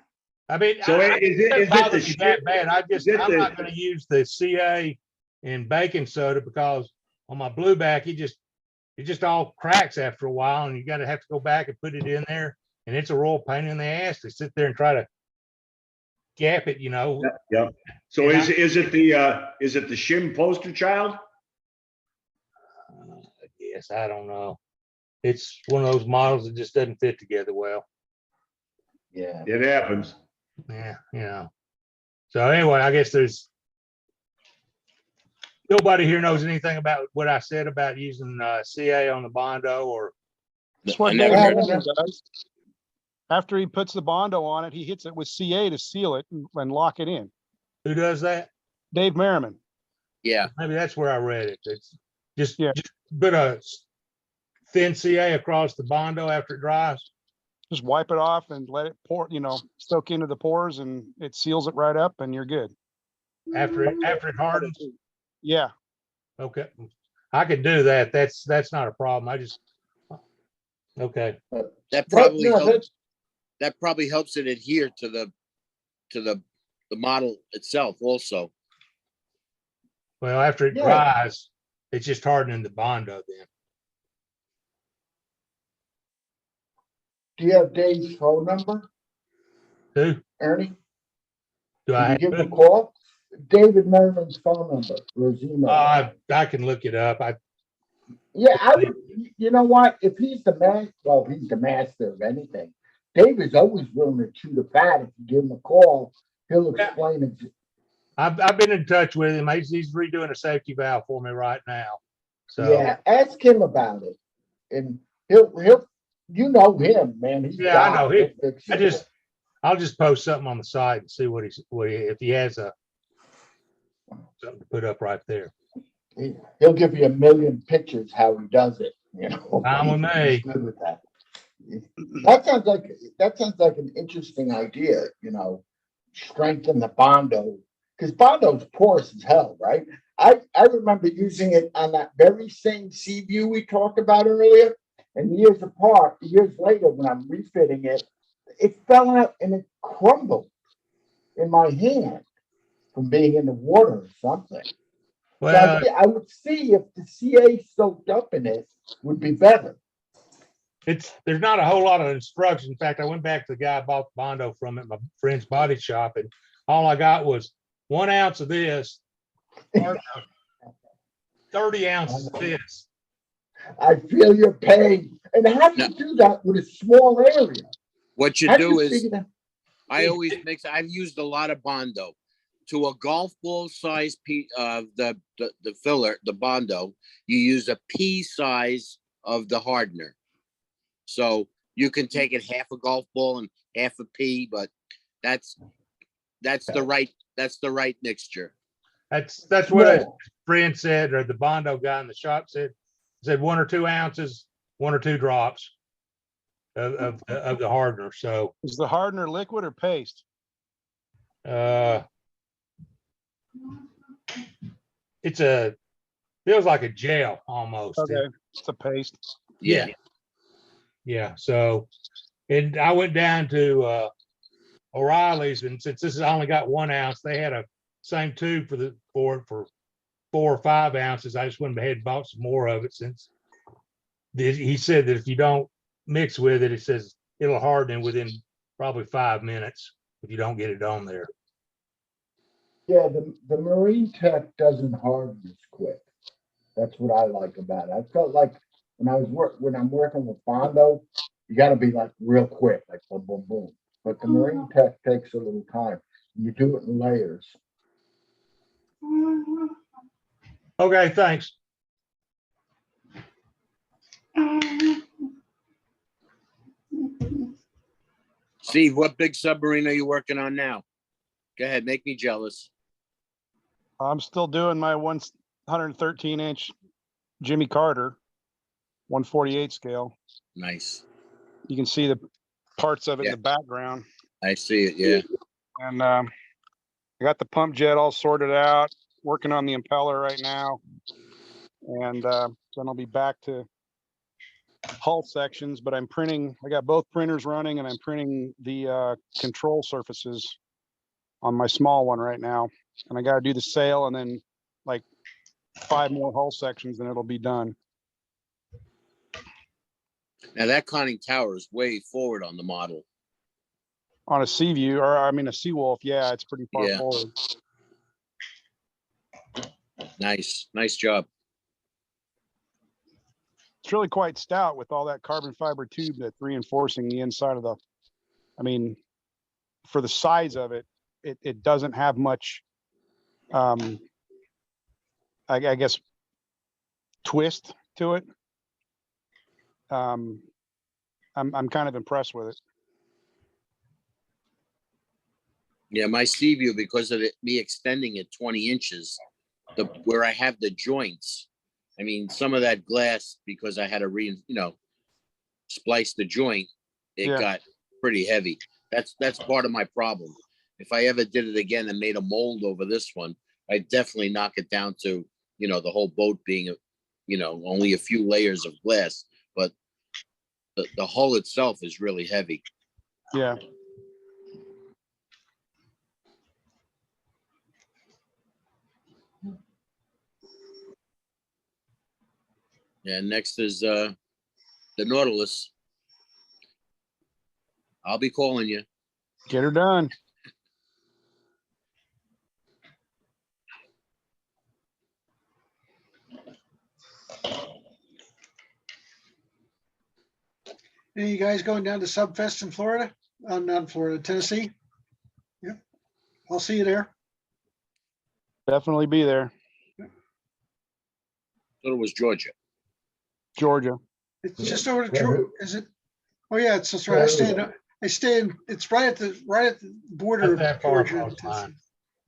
S7: I mean,
S8: So
S7: I-
S8: is it
S7: doesn't
S8: the
S7: bother me that
S8: shim?
S7: bad.
S8: is it
S7: I'm
S8: the-
S7: not gonna use the CA and baking soda because on my blueback, it just all cracks after a while and you gotta have to go back and put it in there. And it's a real pain in the ass to sit there and try to gap it, you know.
S8: Yep. So is it the shim poster child?
S7: I guess, I don't know. It's one of those models that just doesn't fit together well.
S4: yeah.
S8: It happens.
S7: Yeah, you know. So anyway, I guess there's nobody here knows anything about what I said about using CA on the Bondo or
S6: That's
S5: I
S6: what
S5: never
S6: Dave
S5: heard
S4: of
S6: Merriman
S4: it.
S6: does. After he puts the Bondo on it, he hits it with CA to seal it and lock it in.
S7: who does that?
S6: Dave Merriman.
S5: Yeah,
S7: Maybe that's where I read it. It's just
S6: Yeah.
S7: put a thin CA across the Bondo after it dries.
S6: Just wipe it off and let it pour, soak into the pores, and it seals it right up and you're good.
S7: After it hardens.
S6: Yeah.
S7: Okay, I could do that. That's not a problem. Okay.
S5: that
S4: But,
S5: probably
S4: no,
S5: helps. That probably helps it adhere to the model itself also.
S7: Well, after it
S4: Yeah.
S7: dries, it's just hardening the Bondo then.
S4: Do you have Dave's phone number,
S7: Who
S4: Ernie?
S7: do I
S4: Can you give him a
S7: have?
S4: call? David Merriman's phone number or his email.
S7: I can look it up.
S4: Yeah, I would, you know what? If he's the man, well, he's the master of anything. David's always willing to chew the fat. If you give him a call, he'll
S7: Yeah.
S4: explain it.
S7: I've been in touch with him. He's redoing a safety valve for me right now. So
S4: Yeah, ask him about it. And he'll, you know him, man. He's
S7: Yeah, I know him.
S4: he'll fix it.
S7: I'll just post something on the site and see if he has something to put up right there.
S4: He'll give you a million pictures how he does it, you know.
S7: Fine with me.
S4: He's good with that. That sounds like an interesting idea, strengthen the Bondo because Bondo's porous as hell, right? I remember using it on that very same sea view we talked about earlier. And years later, when I'm refitting it, it fell out and it crumbled in my hand from being in the water or something. So
S7: Well,
S4: I would see if the CA soaked up in it would be better.
S7: there's not a whole lot of instruction. In fact, I went back to the guy I bought the Bondo from at my friend's body shop, and all I got was 1 ounce of this, or 30 ounces of this.
S4: I feel your pain. And how do you do that with a small area?
S5: What you
S4: How
S5: do is,
S4: figure that?
S5: I always mix, I've used a lot of Bondo. To a golf ball size piece of the filler, the Bondo, you use a pea size of the hardener. So you can take it half a golf ball and half a pea, but that's the right mixture.
S7: That's what a
S4: No.
S7: friend said, or the Bondo guy in the shop said 1 or 2 ounces, 1 or 2 drops of the hardener. So
S6: Is the hardener liquid or paste?
S7: it's feels like a gel almost.
S6: Okay, it's a paste.
S5: Yeah.
S7: Yeah. So, and I went down to O'Reilly's, and since this has only got 1 ounce, they had a same tube for 4 or 5 ounces. I just went ahead and bought some more of it since he said that if you don't mix with it, it says it'll harden within probably 5 minutes if you don't get it on there.
S4: Yeah, the Marine Tech doesn't harden as quick. That's what I like about it. I felt like when I'm working with Bondo, you got to be like real quick, like boom, boom, boom. But the Marine Tech takes a little time. You do it in layers.
S7: Okay, thanks.
S5: Steve, what big submarine are you working on now? Go ahead, make me jealous.
S6: I'm still doing my 113-inch Jimmy Carter, 148 scale.
S5: Nice.
S6: You can see the parts of it in the background.
S5: I see it. Yeah.
S6: And I got the pump jet all sorted out, working on the impeller right now. And then I'll be back to hull sections, but I got both printers running, and I'm printing the control surfaces on my small one right now. And I got to do the sail and then like 5 more hull sections and it'll be done.
S5: Now that conning tower is way forward on the model.
S6: On a sea view, or I mean a Seawolf, yeah, it's pretty far forward.
S5: Nice job.
S6: It's really quite stout with all that carbon fiber tube that's reinforcing the inside of for the size of it, it doesn't have much, I guess, twist to it. I'm kind of impressed with it.
S5: Yeah, my sea view, because of me extending it 20 inches, where I have the joints. I mean, some of that glass, because I had to splice the joint, it got pretty heavy. That's part of my problem. If I ever did it again and made a mold over this one, I'd definitely knock it down to, the whole boat being, only a few layers of glass, but the hull itself is really heavy.
S6: Yeah.
S5: Yeah, next is the Nautilus. I'll be calling you.
S6: Get her done.
S2: Any of you guys going down to Subfest in Florida? Not in Florida, Tennessee? Yep. I'll see you there.
S6: Definitely be there.
S5: So it was Georgia.
S6: Georgia.
S2: It's just over to Georgia. Is it? Oh yeah, it's just right. I stay in, it's right at the border of
S7: Not that far
S2: Georgia and
S7: across the line.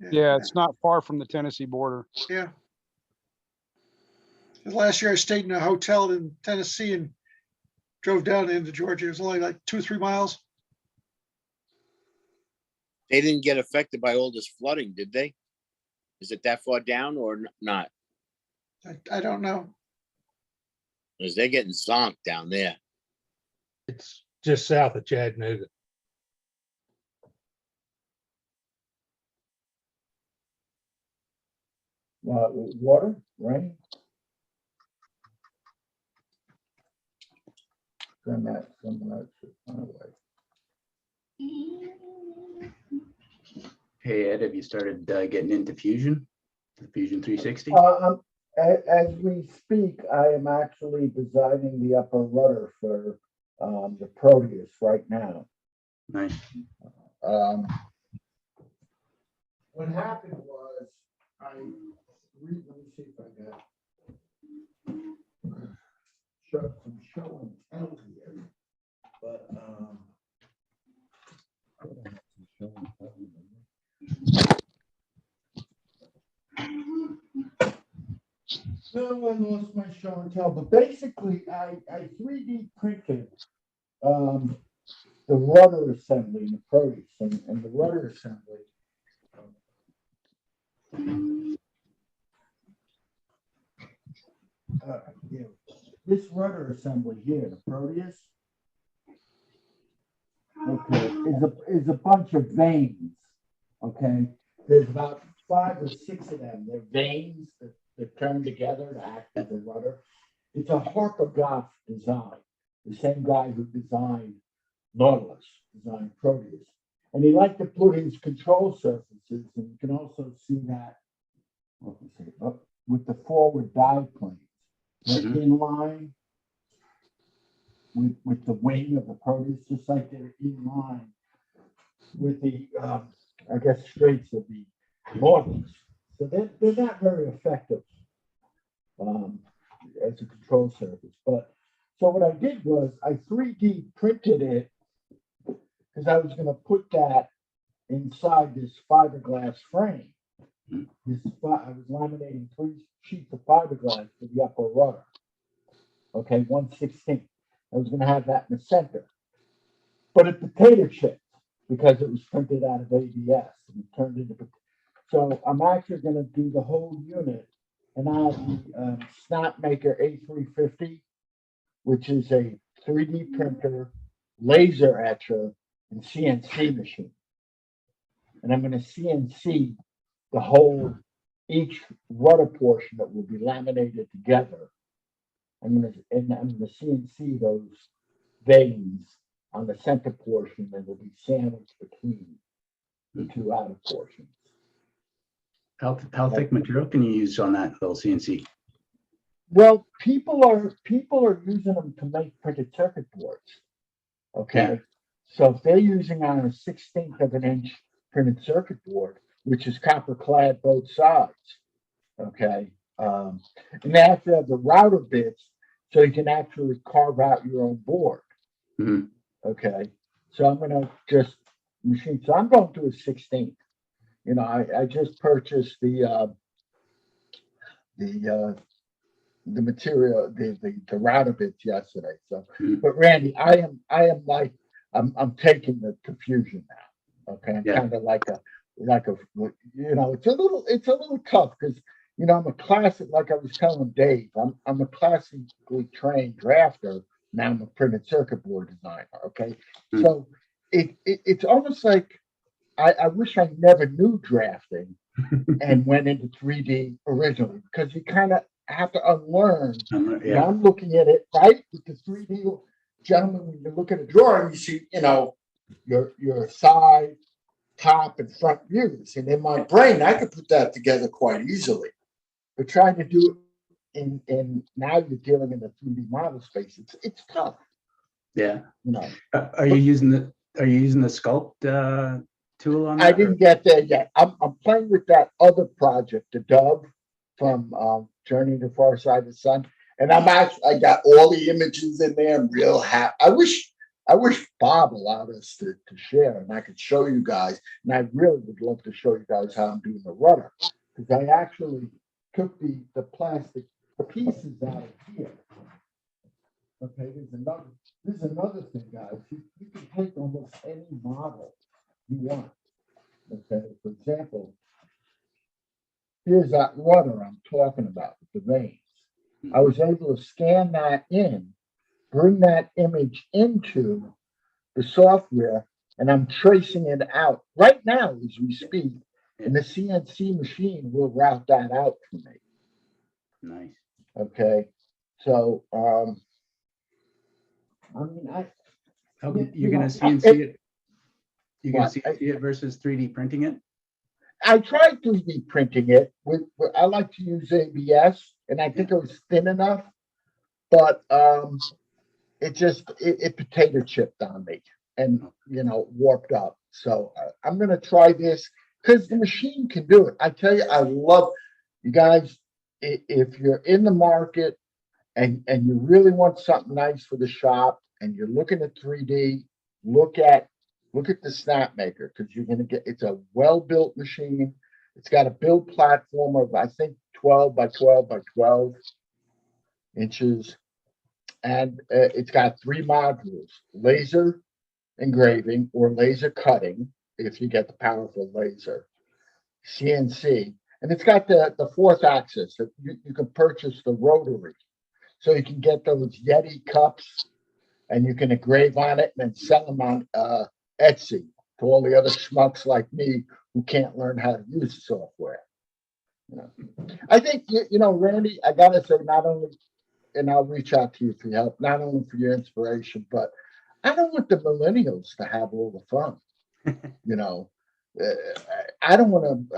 S2: Tennessee.
S6: Yeah, it's not far from the Tennessee border.
S2: Yeah. Last year I stayed in a hotel in Tennessee and drove down into Georgia. It was only like 2 or 3 miles.
S5: They didn't get affected by all this flooding, did they? Is it that far down or not?
S2: I don't know.
S5: Because they're getting zonked down there.
S7: It's just south of Chattanooga.
S4: Water, rain. From that away.
S9: Hey Ed, have you started getting into Fusion? The Fusion 360?
S4: As we speak, I am actually designing the upper rudder for the Proteus right now.
S9: Nice.
S4: What happened was let me see if I got some show and tell here, but no, I lost my show and tell, but basically I 3D printed the rudder assembly in the Proteus, and the rudder assembly. Yeah, this rudder assembly here, the Proteus, okay, is a bunch of vanes. Okay, there's about 5 or 6 of them. They're vanes that turn together to act as a rudder. It's a Harper-Goff design. The same guy who designed Nautilus designed Proteus, and he liked to put his control surfaces, and you can also see that. Let me see, with the forward dive planes. They're in line with the wing of the Proteus, just like they're in line with the, I guess, straights of the Nautilus. So they're not very effective as a control surface. But so what I did was I 3D printed it because I was going to put that inside this fiberglass frame. I was laminating 3 sheets of fiberglass for the upper rudder. Okay, 1/16. I was going to have that in the center, but it potato chipped because it was printed out of ABS and it turned into. So I'm actually going to do the whole unit, and I have the Snapmaker A350, which is a 3D printer, laser etcher, and CNC machine, and I'm going to CNC the whole, each rudder portion that will be laminated together. I'm going to CNC those vanes on the center portion that will be sandwiched between the 2 outer portions.
S9: How thick material can you use on that little CNC?
S4: Well, people are using them to make printed circuit boards. Okay,
S9: Yeah.
S4: so if they're using on a 1/16 of an inch printed circuit board, which is copper clad both sides. Okay, and they have to have the router bits so you can actually carve out your own board.
S9: Mhm.
S4: Okay, so I'm gonna just machine. So I'm going to a 1/16. You know, I just purchased the material, the router bits yesterday. So, but Randy, I am like I'm taking the confusion now. Okay, I'm
S9: Yeah.
S4: kind of like a you know, it's a little tough because you know I'm a classic, like I was telling Dave, I'm a classically trained drafter. Now I'm a printed circuit board designer. Okay, so it's almost like I wish I never knew drafting and went into 3D originally, because you kind of have to unlearn.
S9: Yeah.
S4: I'm looking at it right with the 3D. Gentlemen, when you look at a drawing, you see, you know, your side, top, and front views. And in my brain, I could put that together quite easily. But trying to do it in now you're dealing in the 3D model space, it's tough.
S9: Yeah.
S4: You know.
S9: Are you using the Sculpt tool on that?
S4: I didn't get there yet. I'm playing with that other project, the Dove from Journey to Far Side of the Sun, and I got all the images in there. I'm real happy. I wish Bob allowed us to share, and I could show you guys. And I really would love to show you guys how I'm doing the rudder, because I actually took the plastic pieces out of here. Okay, there's another thing, guys. You can take almost any model you want. Okay, for example, here's that water I'm talking about, the veins. I was able to scan that in, bring that image into the software, and I'm tracing it out right now as we speak. And the CNC machine will route that out for me.
S9: Nice.
S4: Okay. So, I mean,
S9: You're gonna
S4: know,
S9: CNC it? You're gonna
S4: What?
S9: CNC it versus 3D printing it?
S4: I tried 3D printing it I like to use ABS, and I think it was thin enough, but it potato chipped on me and warped up. So I'm gonna try this because the machine can do it. I tell you, I love you guys. If you're in the market and you really want something nice for the shop and you're looking at 3D, look at the Snapmaker, because you're gonna it's a well-built machine. It's got a build platform of, I think, 12 by 12 by 12 inches. And it's got 3 modules: laser engraving or laser cutting, if you get the powerful laser, CNC, and it's got the 4th axis. You can purchase the rotary, so you can get those Yeti cups, and you can engrave on it and then sell them on Etsy to all the other schmucks like me who can't learn how to use the software. I think Randy, I gotta say, not only, and I'll reach out to you for help, not only for your inspiration, but I don't want the millennials to have all the fun. I don't want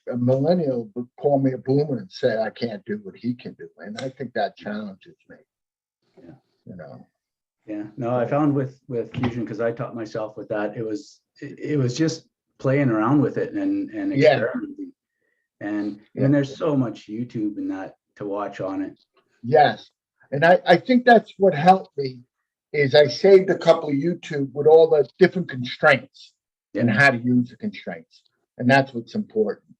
S4: a millennial to call me a boomer and say I can't do what he can do, and I think that challenges me.
S9: Yeah, no, I found with Fusion, because I taught myself with that, it was just playing around with it and experimenting. And there's so much YouTube and that to watch on it.
S4: Yes. And I think that's what helped me is I saved a couple of YouTube with all the different constraints and how to use the constraints. And that's what's important.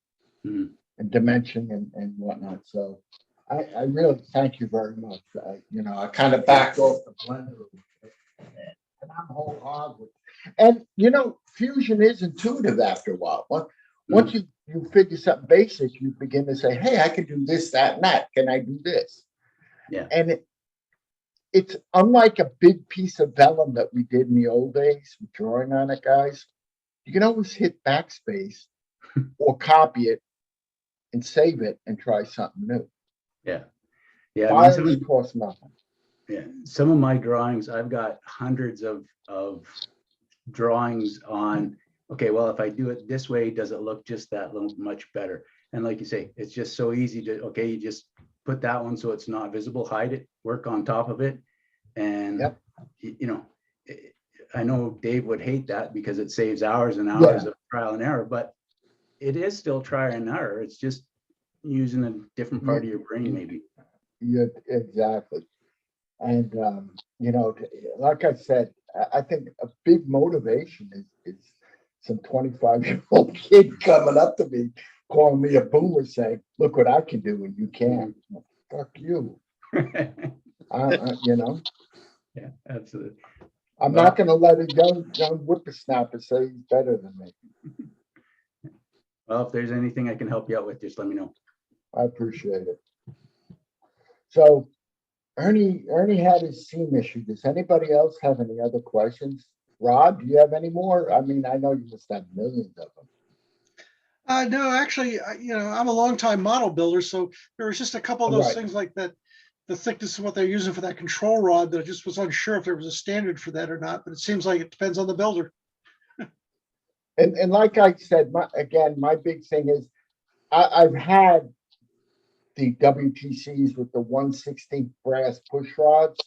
S4: And dimension and whatnot. So I really thank you very much. I kind of backed off the blender and I'm whole hog with it. And Fusion is intuitive after a while. Once you figure something basic, you begin to say, hey, I can do this, that, and that. Can I do this?
S9: Yeah.
S4: And it's unlike a big piece of vellum that we did in the old days with drawing on it, guys. You can always hit backspace or copy it and save it and try something new.
S9: Yeah. Yeah.
S4: Files cost nothing.
S9: Yeah. Some of my drawings, I've got hundreds of drawings on, okay, well, if I do it this way, does it look just that little much better? And like you say, it's just so easy to, okay, you just put that one so it's not visible, hide it, work on top of it. And, I know Dave would hate that because it saves hours and hours of trial and error, but it is still trial and error. It's just using a different part of your brain, maybe.
S4: Yeah, exactly. And, like I said, I think a big motivation is some 25-year-old kid coming up to me, calling me a boomer, saying, look what I can do and you can't. Fuck you.
S9: Yeah, absolutely.
S4: I'm not going to let a young whippersnapper say he's better than me.
S9: Well, if there's anything I can help you out with, just let me know.
S4: I appreciate it. So Ernie had his seam issue. Does anybody else have any other questions? Rod, do you have any more? I mean, I know you must have millions of them.
S2: No, actually, I'm a longtime model builder, so there was just a couple of those things like that. The thickness of what they're using for that control rod that I just was unsure if there was a standard for that or not, but it seems like it depends on the builder.
S4: And like I said, my big thing is I've had the WTCs with the 1/16 brass push rods,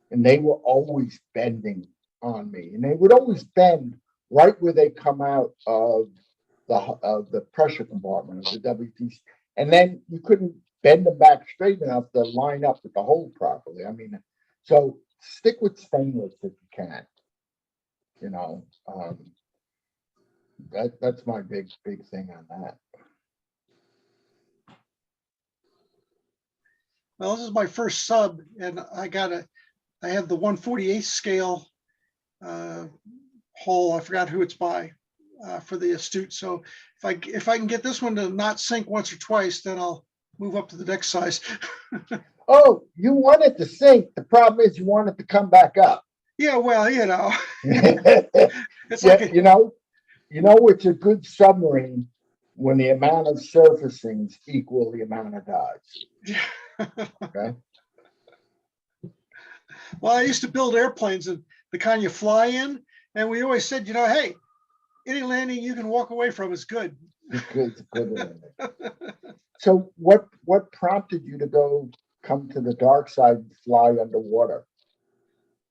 S4: and they were always bending on me, and they would always bend right where they come out of the pressure compartment of the WTC, and then you couldn't bend them back straight enough to line up with the hole properly. I mean, so stick with stainless if you can. That's my big thing on that.
S2: Well, this is my first sub, and I have the 1/48 scale hole. I forgot who it's by. for the Astute. So if I can get this one to not sink once or twice, then I'll move up to the next size.
S4: Oh, you want it to sink. The problem is you want it to come back up.
S2: Yeah, well,
S4: Yeah,
S2: it's like
S4: you know, it's a good submarine when the amount of surfacings equal the amount of dives. Okay.
S2: well, I used to build airplanes and the kind you fly in, and we always said, hey, any landing you can walk away from is good.
S4: It's a good landing. So what prompted you to come to the dark side and fly underwater?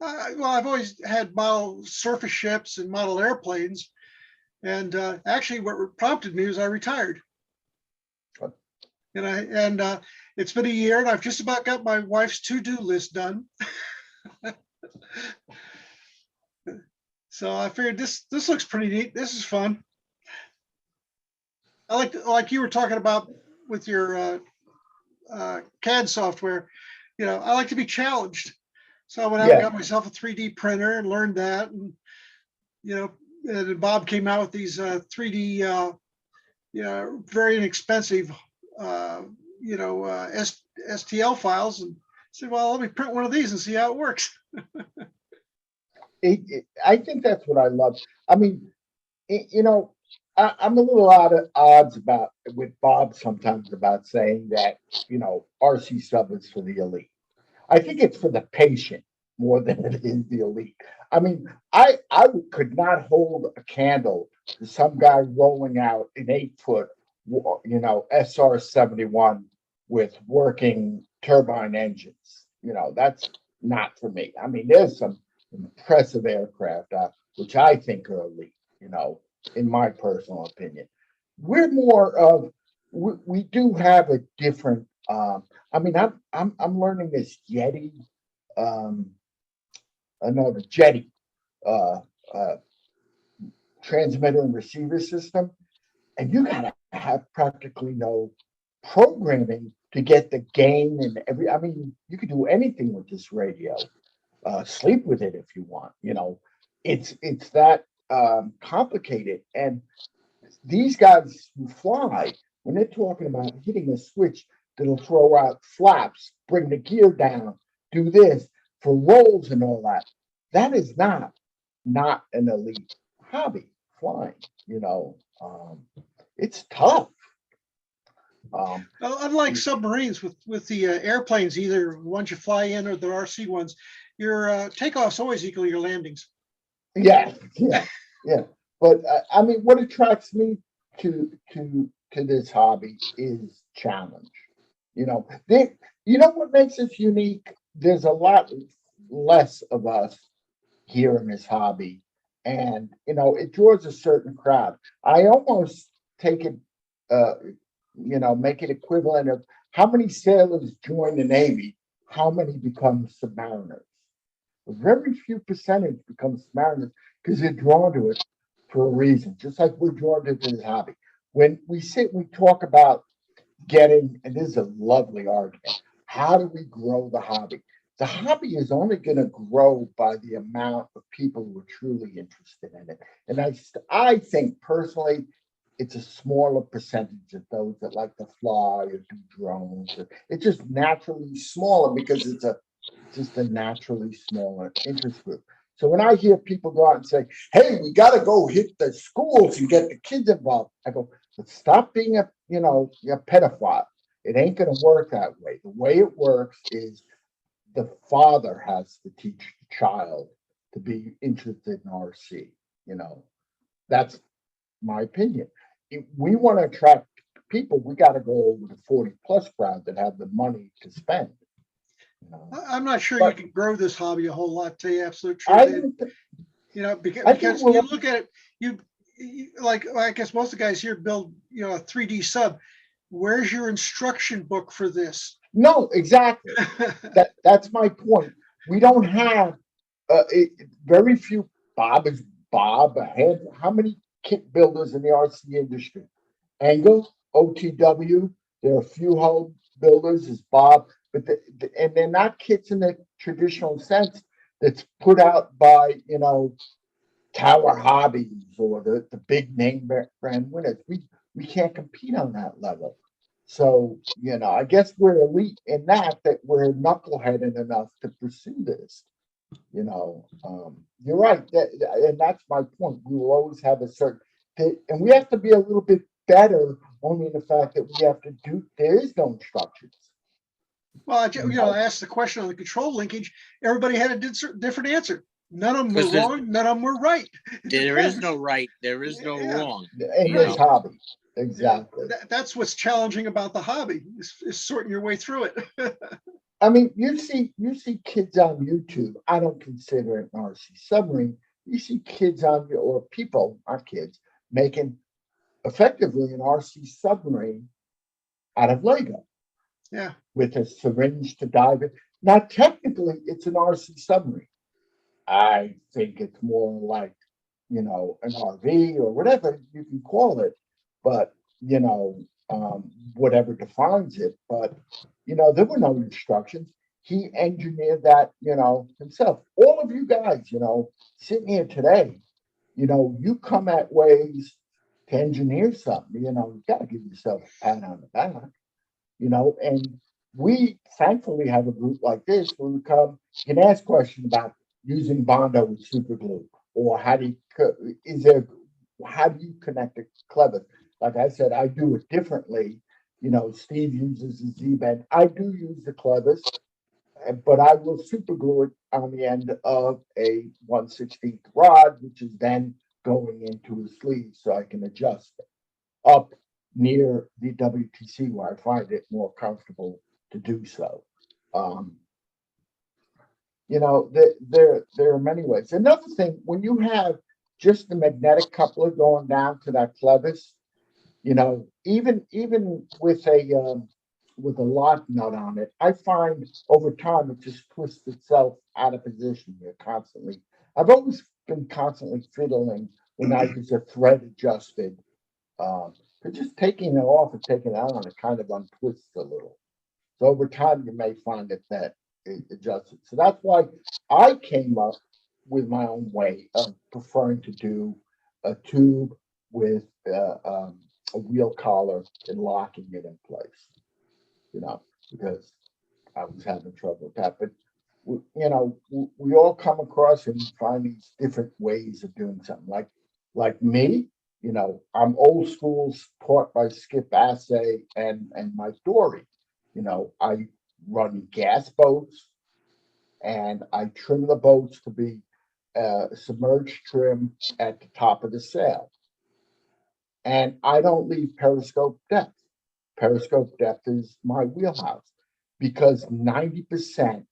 S2: Well, I've always had model surface ships and model airplanes. And actually what prompted me was I retired.
S4: What?
S2: And it's been a year and I've just about got my wife's to-do list done. So I figured this looks pretty neat. This is fun. I like you were talking about with your CAD software, I like to be challenged. So I went out and got myself a 3D printer and learned that. And, and Bob came out with these 3D, very inexpensive, STL files, and said, well, let me print one of these and see how it works.
S4: I think that's what I love. I mean, I'm a little out of odds with Bob sometimes about saying that, RC sub is for the elite. I think it's for the patient more than it is the elite. I mean, I could not hold a candle to some guy rolling out an 8-foot, SR-71 with working turbine engines. That's not for me. I mean, there's some impressive aircraft, which I think are elite, in my personal opinion. We're more of, we do have a different, I mean, I'm learning this Yeti, the Jetty transmitter and receiver system, and you gotta have practically no programming to get the gain and I mean, you could do anything with this radio. Sleep with it if you want. It's that complicated. And these guys who fly, when they're talking about hitting a switch that'll throw out flaps, bring the gear down, do this for rolls and all that, that is not an elite hobby, flying. It's tough.
S2: Well, unlike submarines with the airplanes, either ones you fly in or the RC ones, your takeoffs always equal your landings.
S4: Yeah. But I mean, what attracts me to this hobby is challenge. What makes us unique? There's a lot less of us here in this hobby, and it draws a certain crowd. I almost take it, make it equivalent of how many sailors join the Navy, how many become submariners. A very few percentage become submariners because they're drawn to it for a reason, just like we're drawn to this hobby. When we talk about getting, and this is a lovely argument, how do we grow the hobby? The hobby is only going to grow by the amount of people who are truly interested in it. And I think personally, it's a smaller percentage of those that like to fly or do drones. It's just naturally smaller because it's just a naturally smaller interest group. So when I hear people go out and say, hey, we got to go hit the schools and get the kids involved, I go, but stop being a pedophile. It ain't going to work that way. The way it works is the father has to teach the child to be interested in RC. That's my opinion. If we want to attract people, we got to go over the 40+ crowd that have the money to spend.
S2: I'm not sure you can grow this hobby a whole lot, to tell you absolute truth. Because you look at it, you like I guess most of the guys here build a 3D sub. Where's your instruction book for this?
S4: No, exactly. That's my point. We don't have very few. Bob. How many kit builders in the RC industry? Angle, OTW. There are a few home builders, is Bob, but and they're not kits in the traditional sense. That's put out by Tower Hobbies or the big name brand winners. We can't compete on that level. So, I guess we're elite in that we're knuckleheaded enough to pursue this. You're right. And that's my point. We will always have a certain, and we have to be a little bit better only in the fact that we have to there is no instructions.
S2: Well, I asked the question on the control linkage. Everybody had a different answer. None of them were
S5: 'Cause there's-
S2: wrong. None of them were right. It
S5: There is
S2: depends.
S5: no right, there is no
S2: Yeah.
S5: wrong.
S4: In
S5: You
S4: this
S5: know.
S4: hobby. Exactly.
S2: That's what's challenging about the hobby is sorting your way through it.
S4: I mean, you see kids on YouTube. I don't consider it an RC submarine. You see kids or people, not kids, making effectively an RC submarine out of Lego.
S2: Yeah.
S4: With a syringe to dive in. Now, technically, it's an RC submarine. I think it's more like, an RV or whatever you can call it, but, whatever defines it. But, there were no instructions. He engineered that, himself. All of you guys, sitting here today, you come at ways to engineer something, you got to give yourself a pat on the back, and we thankfully have a group like this where we come, you can ask questions about using Bondo with super glue, or how do you connect the clevis? Like I said, I do it differently. Steve uses the Z-bend. I do use the clevis, but I will super glue it on the end of a 1/16 rod, which is then going into a sleeve so I can adjust it up near the WTC where I find it more comfortable to do so. There are many ways. Another thing, when you have just the magnetic coupler going down to that clevis, even with a lock nut on it, I find over time it just twists itself out of position. I've always been constantly fiddling when I use a thread adjusted. But just taking it off and taking it on, it kind of untwists a little. So over time, you may find that it adjusts. So that's why I came up with my own way of preferring to do a tube with a wheel collar and locking it in place, because I was having trouble with that. But, we all come across and find these different ways of doing something. Like me, I'm old school, taught by Skip Assay and Mike Dory. I run gas boats and I trim the boats to be submerged trim at the top of the sail. And I don't leave periscope depth. Periscope depth is my wheelhouse because 90%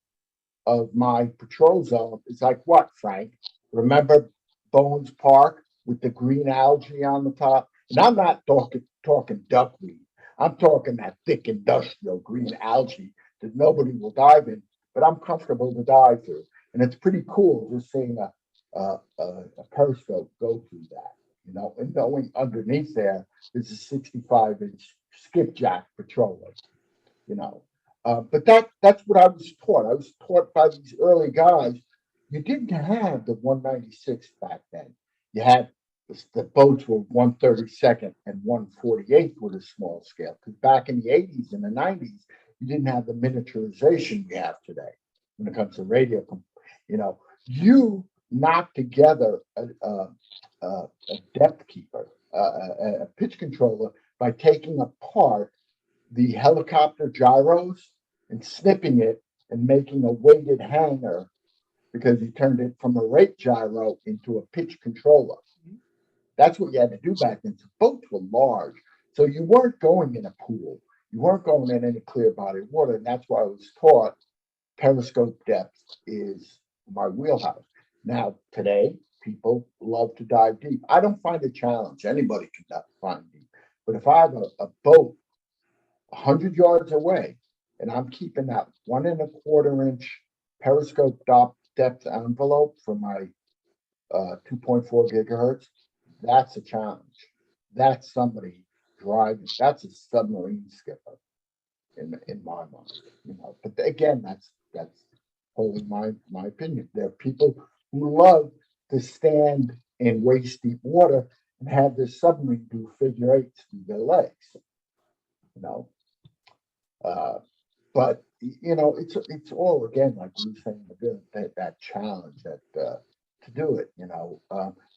S4: of my patrol zone is like what, Frank? Remember Bones Park with the green algae on the top? And I'm not talking duckweed. I'm talking that thick industrial green algae that nobody will dive in, but I'm comfortable to dive through. And it's pretty cool just seeing a periscope go through that, and knowing underneath there is a 65-inch skipjack patroller, but that's what I was taught. I was taught by these early guys. You didn't have the 196 back then. You had the boats were 1/32 and 1/48 with a small scale. Because back in the 80s and the 90s, you didn't have the miniaturization we have today when it comes to radio. You knock together a depth keeper, a pitch controller by taking apart the helicopter gyros and snipping it and making a weighted hanger because he turned it from a rate gyro into a pitch controller. That's what you had to do back then. So boats were large. So you weren't going in a pool. You weren't going in any clear body of water. And that's why I was taught periscope depth is my wheelhouse. Now, today, people love to dive deep. I don't find a challenge. Anybody can find deep. But if I have a boat 100 yards away, and I'm keeping that 1 1/4-inch periscope depth envelope for my 2.4 gigahertz, that's a challenge. That's somebody driving. That's a submarine skipper in my mind. But again, that's wholly my opinion. There are people who love to stand in waist deep water and have this submarine do figure eights through their legs, you know. But you know, it's all again like we were saying, that challenge that to do it, you know.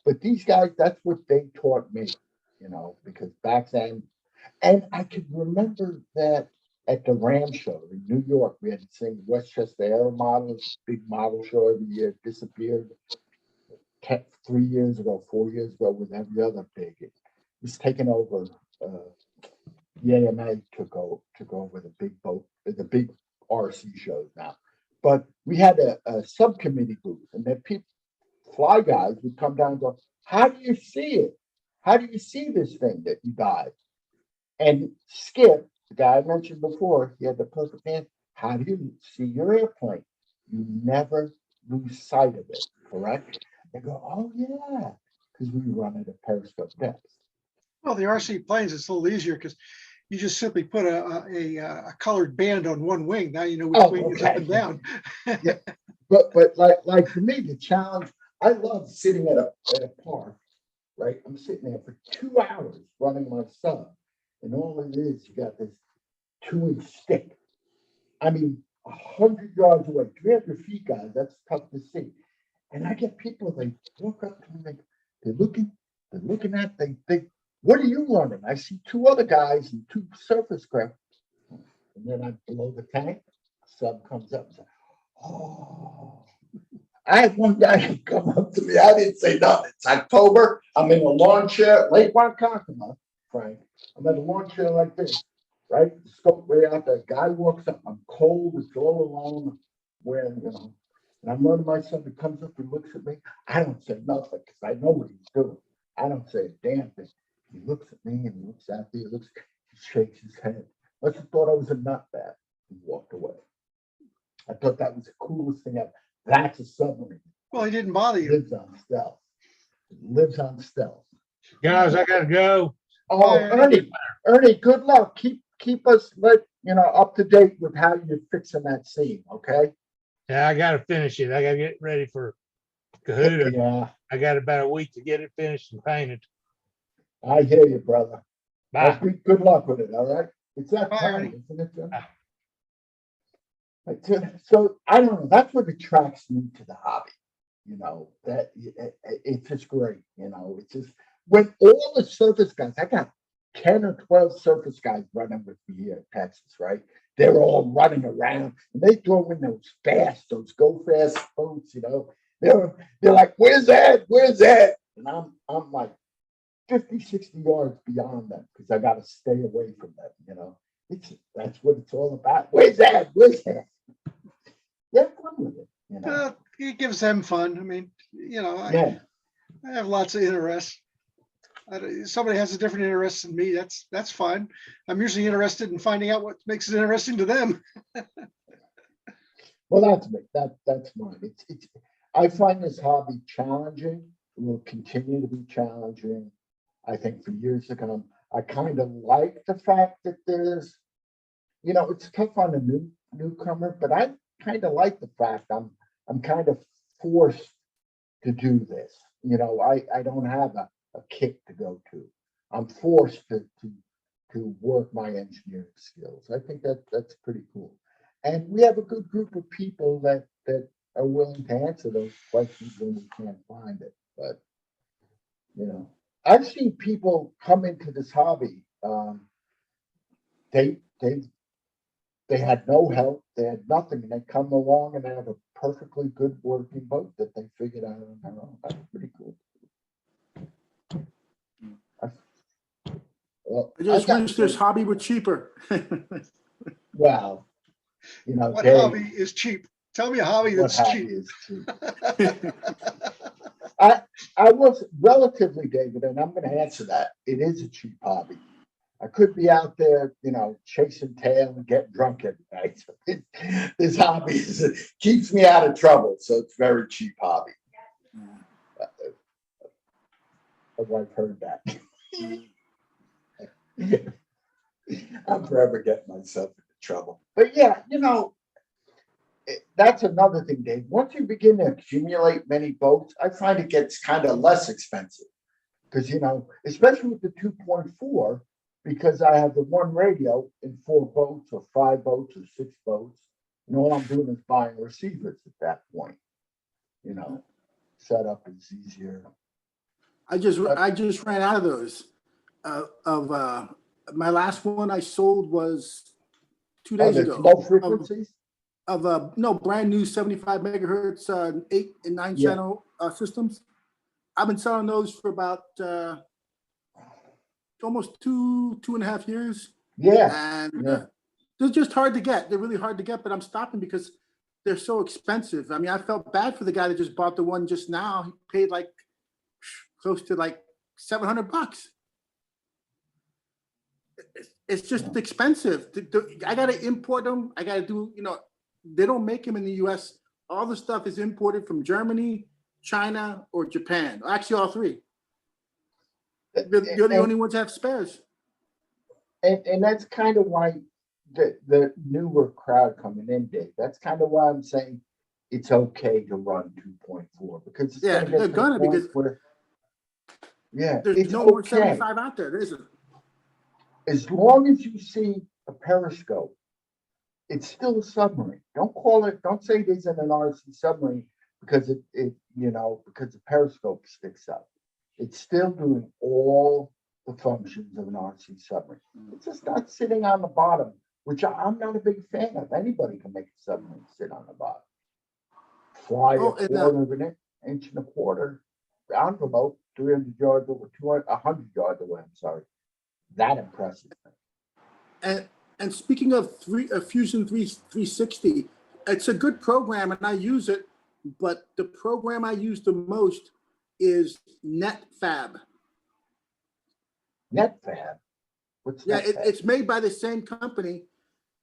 S4: But these guys, that's what they taught me, you know, because back then, and I could remember that at the Ram show in New York, we had to sing Westchester Aero Models, big model show every year, disappeared 3 years ago, 4 years ago with every other big. It was taken over. The AMA took over the big boat, the big RC shows now. But we had a subcommittee booth, and then people, fly guys, would come down and go, "How do you see it? How do you see this thing that you dive?" And Skip, the guy I mentioned before, he had the perfect answer. How do you see your airplane? You never lose sight of it, correct? They go, "Oh yeah," because we run at a periscope depth.
S2: Well, the RC planes, it's a little easier because you just simply put a colored band on one wing. Now you know which wing is up and down.
S4: Yeah. But like for me, the challenge, I love sitting at a park, right? I'm sitting there for 2 hours running my sub, and all it is, you got this 2-inch stick. I mean, 100 yards away, 300 feet, guys. That's tough to see. And I get people, they walk up to me, they're looking at, they think, "What are you running?" I see 2 other guys and 2 surface craft. And then I blow the tank, sub comes up and says, "Oh." I had one guy come up to me. I didn't say nothing. It's October. I'm in a lawn chair, Lake Ronkonkoma, Frank. I'm in a lawn chair like this, right? Scope way out there. Guy walks up. I'm cold. It's all alone. Wearing, you know, and I'm running my son. He comes up and looks at me. I don't say nothing because I know what he's doing. I don't say a damn thing. He looks at me and he looks at me. He shakes his head. I just thought I was a nutbag. He walked away. I thought that was the coolest thing ever. That's a submarine.
S2: Well, he didn't bother
S4: It
S2: you.
S4: lives on stealth. It lives on stealth.
S7: Guys, I gotta go.
S4: Oh, Ernie, good luck. Keep us up to date with how you're fixing that scene, okay?
S7: Yeah, I gotta finish it. I gotta get ready for Cahuta.
S4: Yeah,
S7: I got about a week to get it finished and painted.
S4: I hear you, brother.
S7: Bye.
S4: Good luck with it, all right? It's that
S2: Bye,
S4: time,
S2: Ernie.
S4: isn't it, Jim?
S7: Bye.
S4: So I don't know. That's what attracts me to the hobby. You know, that it's just great. You know, it's just when all the surface guys, I got 10 or 12 surface guys running with me here in Texas, right? They're all running around and they throw in those go fast boats, you know. They're like, "Where's that? Where's that?" And I'm like 50, 60 yards beyond them because I got to stay away from them, you know. That's what it's all about. Where's that? Where's that? They're fun with it, you know.
S2: It gives them fun. I mean, you know,
S4: Yeah.
S2: I have lots of interests. Somebody has a different interest than me. That's fine. I'm usually interested in finding out what makes it interesting to them.
S4: Well, that's me. That's mine. It's. I find this hobby challenging. It will continue to be challenging. I think for years to come. I kind of like the fact that there's, you know, it's tough on a newcomer, but I kind of like the fact I'm kind of forced to do this. You know, I don't have a kick to go to. I'm forced to work my engineering skills. I think that's pretty cool. And we have a good group of people that are willing to answer those questions when we can't find it. But, you know, I've seen people come into this hobby. They had no help. They had nothing, and they come along and they have a perfectly good working boat that they figured out on their own. That's pretty cool. Well,
S10: I just wish this hobby were cheaper.
S4: Well, you know,
S2: What
S4: Dave,
S2: hobby is cheap? Tell me a hobby
S4: what
S2: that's
S4: hobby
S2: cheap.
S4: is cheap? I was relatively, David, and I'm going to answer that. It is a cheap hobby. I could be out there, you know, chasing tail and getting drunk every night. So this hobby keeps me out of trouble, so it's a very cheap hobby. My wife heard that. I'm forever getting myself into trouble. But yeah, you know, that's another thing, Dave. Once you begin to accumulate many boats, I find it gets kind of less expensive. Because, especially with the 2.4, because I have the one radio in 4 boats or 5 boats or 6 boats, all I'm doing is buying receivers at that point. Setup is easier.
S10: I just ran out of those. My last one I sold was 2 days ago.
S4: Low frequencies?
S10: No, brand new 75 megahertz, 8 and 9
S4: Yeah.
S10: channel systems. I've been selling those for about almost 2.5 years.
S4: Yeah.
S10: And
S4: Yeah.
S10: they're just hard to get. They're really hard to get, but I'm stopping because they're so expensive. I mean, I felt bad for the guy that just bought the one just now. He paid like close to like $700. It's just expensive. I got to import them. I got to do, they don't make them in the US. All the stuff is imported from Germany, China, or Japan. Actually, all 3. You're the only ones that have spares.
S4: And that's kind of why the newer crowd coming in, Dave. That's kind of why I'm saying it's okay to run 2.4 because it's
S10: Yeah, they're gonna because there's
S4: it's
S10: no more
S4: okay.
S10: 75 out there. There isn't.
S4: As long as you see a periscope, it's still a submarine. Don't say it isn't an RC submarine because because the periscope sticks up. It's still doing all the functions of an RC submarine. It's just not sitting on the bottom, which I'm not a big fan of. Anybody can make a submarine sit on the bottom. Fly a quarter of an inch and a quarter envelope, 300 yards over 100 yards away. I'm sorry. That impresses me.
S10: And speaking of Fusion 360, it's a good program and I use it, but the program I use the most is NetFab.
S4: NetFab? What's NetFab?
S10: It's made by the same company,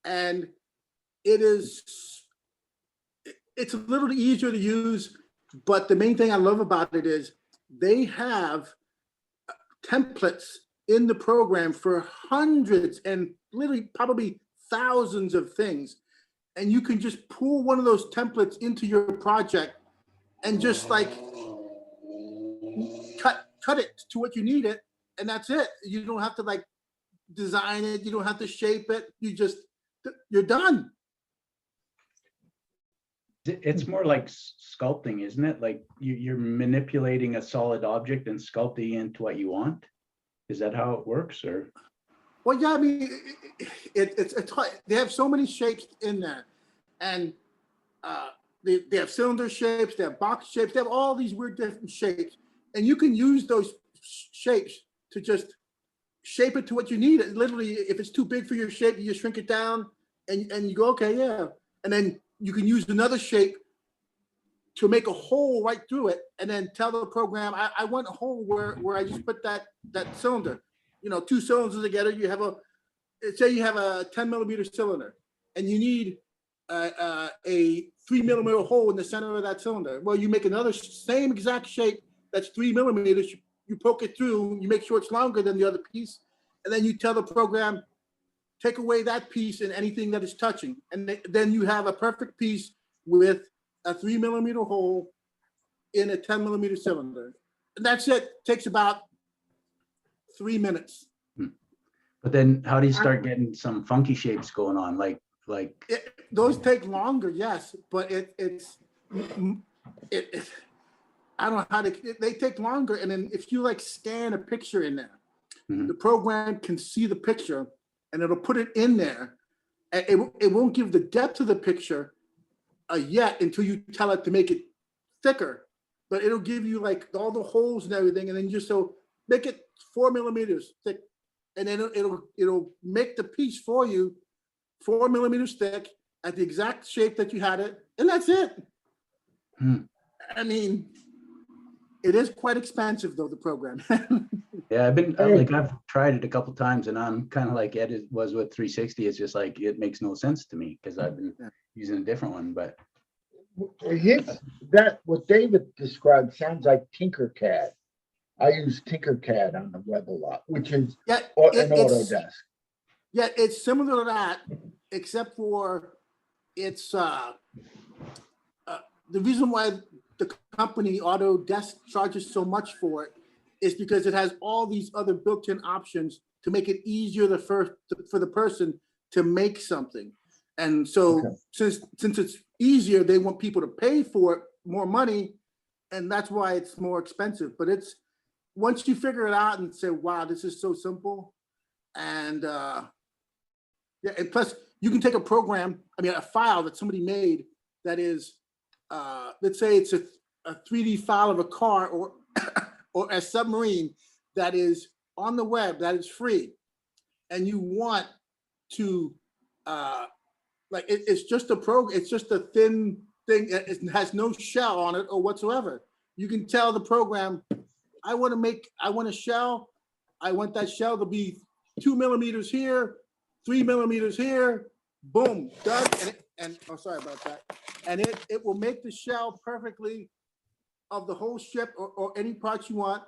S10: and it's a little easier to use, but the main thing I love about it is they have templates in the program for hundreds and literally probably thousands of things. And you can just pull one of those templates into your project and just like cut it to what you need it. And that's it. You don't have to like design it. You don't have to shape it. You're done.
S9: It's more like sculpting, isn't it? Like you're manipulating a solid object and sculpting into what you want. Is that how it works, or?
S10: Well, yeah, I mean, it's they have so many shapes in there, and they have cylinder shapes, they have box shapes, they have all these weird different shapes, and you can use those shapes to just shape it to what you need. Literally, if it's too big for your shape, you just shrink it down, and you go, okay, yeah, and then you can use another shape to make a hole right through it, and then tell the program, I want a hole where I just put that cylinder, 2 cylinders together. You have say you have a 10 millimeter cylinder, and you need a 3 millimeter hole in the center of that cylinder. Well, you make another same exact shape that's 3 millimeters. You poke it through, you make sure it's longer than the other piece, and then you tell the program, take away that piece and anything that is touching, and then you have a perfect piece with a 3 millimeter hole in a 10 millimeter cylinder. And that's it. Takes about 3 minutes.
S9: But then how do you start getting some funky shapes going on?
S10: Those take longer, yes, but it's I don't know how they take longer. And then if you like scan a picture in there, the program can see the picture and it'll put it in there. And it won't give the depth of the picture yet until you tell it to make it thicker, but it'll give you like all the holes and everything, and then make it 4 millimeters thick, and then it'll make the piece for you 4 millimeters thick at the exact shape that you had it, and that's it. I mean, it is quite expensive though, the program.
S9: Yeah, I've tried it a couple times, and I'm kind of like Ed was with 360. It's just like it makes no sense to me because I've been using a different one. But
S4: what David described sounds like Tinkercad. I use Tinkercad on the web a lot, which is an Autodesk.
S10: Yeah, it's similar to that, except for it's the reason why the company Autodesk charges so much for it is because it has all these other built-in options to make it easier for the person to make something. And so since it's easier, they want people to pay for it more money, and that's why it's more expensive. But it's once you figure it out and say, wow, this is so simple. And yeah, and plus you can take a program, I mean, a file that somebody made that is, let's say it's a 3D file of a car or or a submarine that is on the web, that is free. And you want to, like, it's just a program, it's just a thin thing, it has no shell on it or whatsoever. You can tell the program, I want a shell, I want that shell to be 2 millimeters here, 3 millimeters here, boom, done. And oh, sorry about that. And it will make the shell perfectly of the whole ship or any parts you want.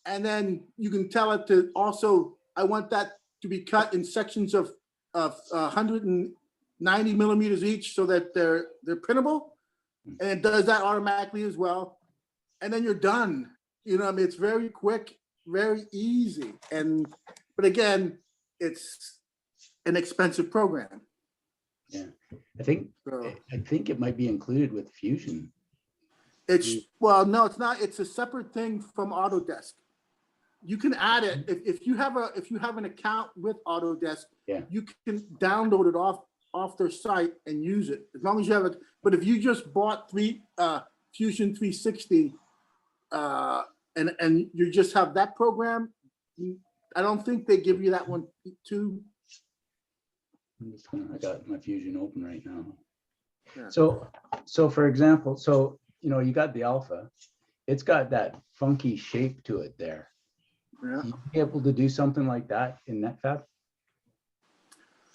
S10: And then you can tell it to also, I want that to be cut in sections of 190 millimeters each so that they're printable. And it does that automatically as well. And then you're done. You know, I mean, it's very quick, very easy. But again, it's an expensive program.
S9: Yeah, I think it might be included with Fusion.
S10: Well, no, it's not. It's a separate thing from Autodesk. You can add it if you have an account with Autodesk.
S9: Yeah, you
S10: can download it off their site and use it as long as you have it. But if you just bought Fusion 360 and you just have that program, I don't think they give you that one too.
S9: I got my Fusion open right now.
S10: Yeah.
S9: So for example, you know, you got the alpha, it's got that funky shape to it there.
S10: Yeah.
S9: You be able to do something like that in NetFab?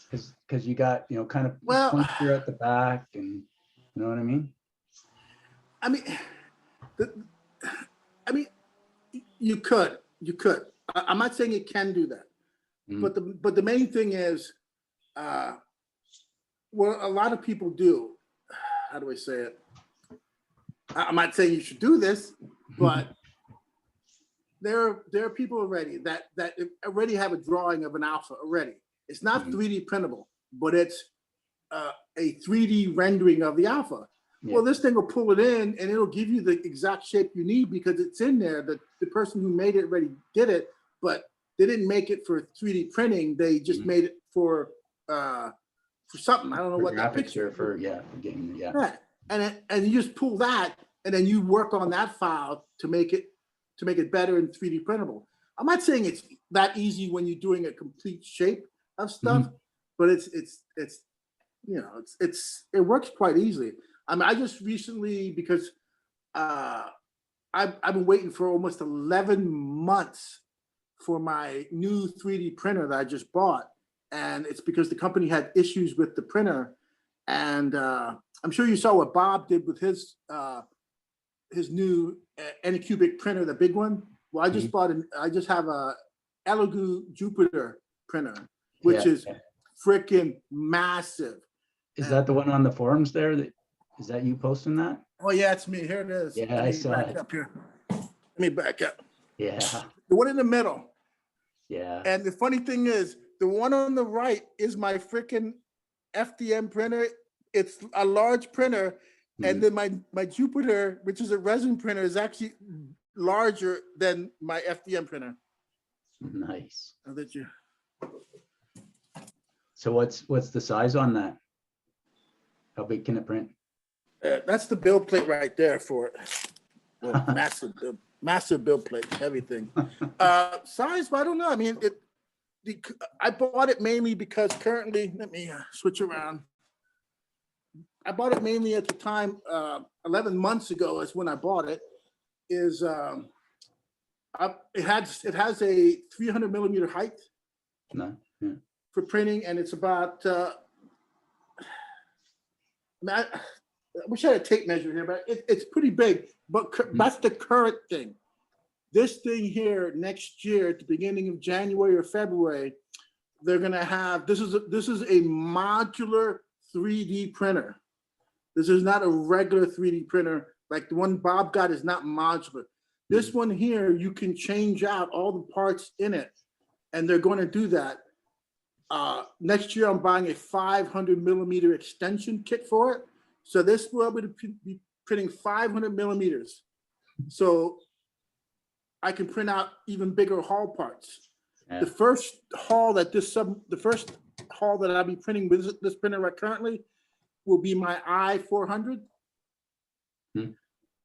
S9: Because you got, you know, kind of puncture at the back, and you know what I mean?
S10: I mean, you could. I'm not saying it can do that, but the main thing is, what a lot of people do. How do I say it? I'm not saying you should do this, but there are people already that already have a drawing of an alpha already. It's not 3D printable, but it's a 3D rendering of the alpha. Yeah. Well, this thing will pull it in and it'll give you the exact shape you need because it's in there. The person who made it already did it, but they didn't make it for 3D printing. They just made it for something. I don't know what that picture
S9: for game. Yeah.
S10: Right. And you just pull that and then you work on that file to make it better and 3D printable. I'm not saying it's that easy when you're doing a complete shape of stuff, but it's you know, it works quite easily. I mean, I just recently, because I've been waiting for almost 11 months for my new 3D printer that I just bought. And it's because the company had issues with the printer. And I'm sure you saw what Bob did with his new Anycubic printer, the big one. Well, I just I just have a Elegoo Jupiter printer, which is freaking massive.
S9: Is that the one on the forums there? Is that you posting that?
S10: Oh yeah, it's me. Here it is.
S9: Yeah, I saw it.
S10: Up here. Let me back up.
S9: Yeah.
S10: The one in the middle.
S9: Yeah.
S10: And the funny thing is, the one on the right is my freaking FDM printer. It's a large printer. And then my Jupiter, which is a resin printer, is actually larger than my FDM printer.
S9: Nice.
S10: I'll let you.
S9: So what's the size on that? How big can it print?
S10: That's the build plate right there for it. Well, massive build plate, everything. Size, I don't know. I mean, I bought it mainly because currently, let me switch around. I bought it mainly at the time, 11 months ago is when I bought it, it has a 300 millimeter height for printing, and it's about, I wish I had a tape measure here, but it's pretty big, but that's the current thing. This thing here next year, at the beginning of January or February, they're gonna have, this is a modular 3D printer. This is not a regular 3D printer. Like the one Bob got is not modular. This one here, you can change out all the parts in it, and they're going to do that. Next year, I'm buying a 500 millimeter extension kit for it. So this will be printing 500 millimeters. So I can print out even bigger hull parts.
S9: Yeah.
S10: The first hull that I'll be printing with this printer right currently will be my I-400.
S9: Hmm.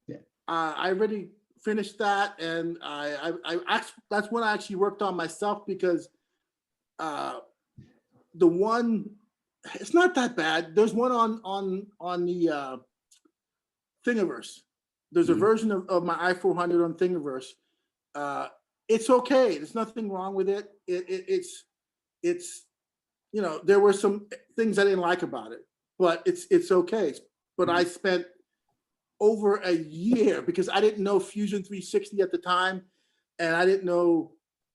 S9: Yeah.
S10: I already finished that, and I that's one I actually worked on myself because the one, it's not that bad. There's one on the Thingiverse. There's a version of my I-400 on Thingiverse. It's okay. There's nothing wrong with it. It's there were some things I didn't like about it, but it's okay. But I spent over a year because I didn't know Fusion 360 at the time, and I didn't know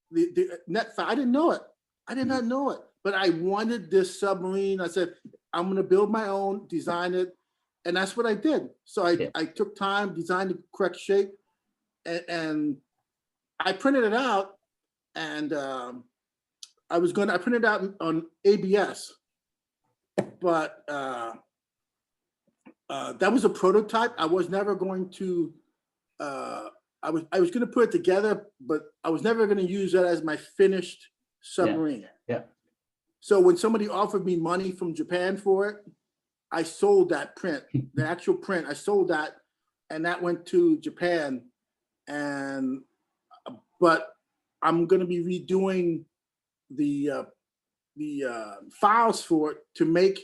S10: the NetFile. I didn't know it. I did not know it, but I wanted this submarine. I said, I'm going to build my own, design it. And that's what I did. So I took time, designed the correct shape, and I printed it out. And I printed it out on ABS, but that was a prototype. I was never going to, I was going to put it together, but I was never going to use that as my finished submarine.
S9: Yeah.
S10: So when somebody offered me money from Japan for it, I sold that print, the actual print. I sold that, and that went to Japan. But I'm going to be redoing the files for it to make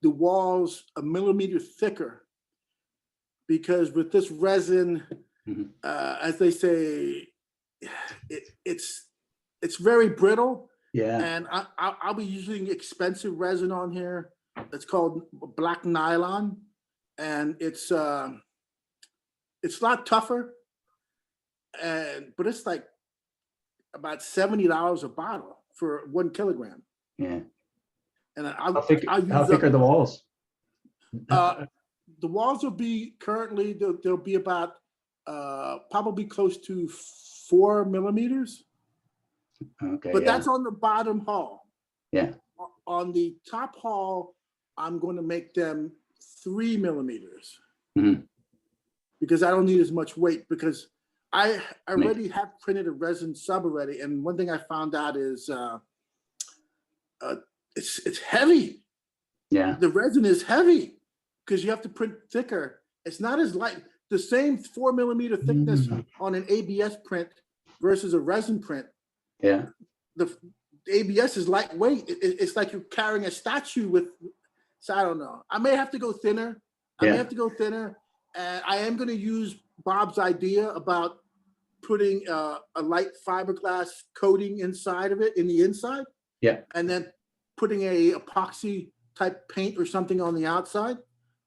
S10: the walls a millimeter thicker, because with this resin, as they say, it's very brittle.
S9: Yeah.
S10: And I'll be using expensive resin on here. It's called black nylon, and it's a lot tougher. But it's like about $70 a bottle for 1 kilogram.
S9: Yeah.
S10: And
S9: How thick are the walls?
S10: The walls will be currently they'll be about probably close to 4 millimeters.
S9: Okay.
S10: But that's on the bottom hull.
S9: Yeah.
S10: On the top hull, I'm going to make them 3 millimeters because I don't need as much weight, because I already have printed a resin sub already. And one thing I found out is it's heavy.
S9: Yeah.
S10: The resin is heavy because you have to print thicker. It's not as light. The same 4 millimeter thickness on an ABS print versus a resin print.
S9: Yeah.
S10: The ABS is lightweight. It's like you're carrying a statue with. So I don't know. I may have to go thinner. And I am going to use Bob's idea about putting a light fiberglass coating inside of it, in the inside.
S9: Yeah.
S10: And then putting a epoxy type paint or something on the outside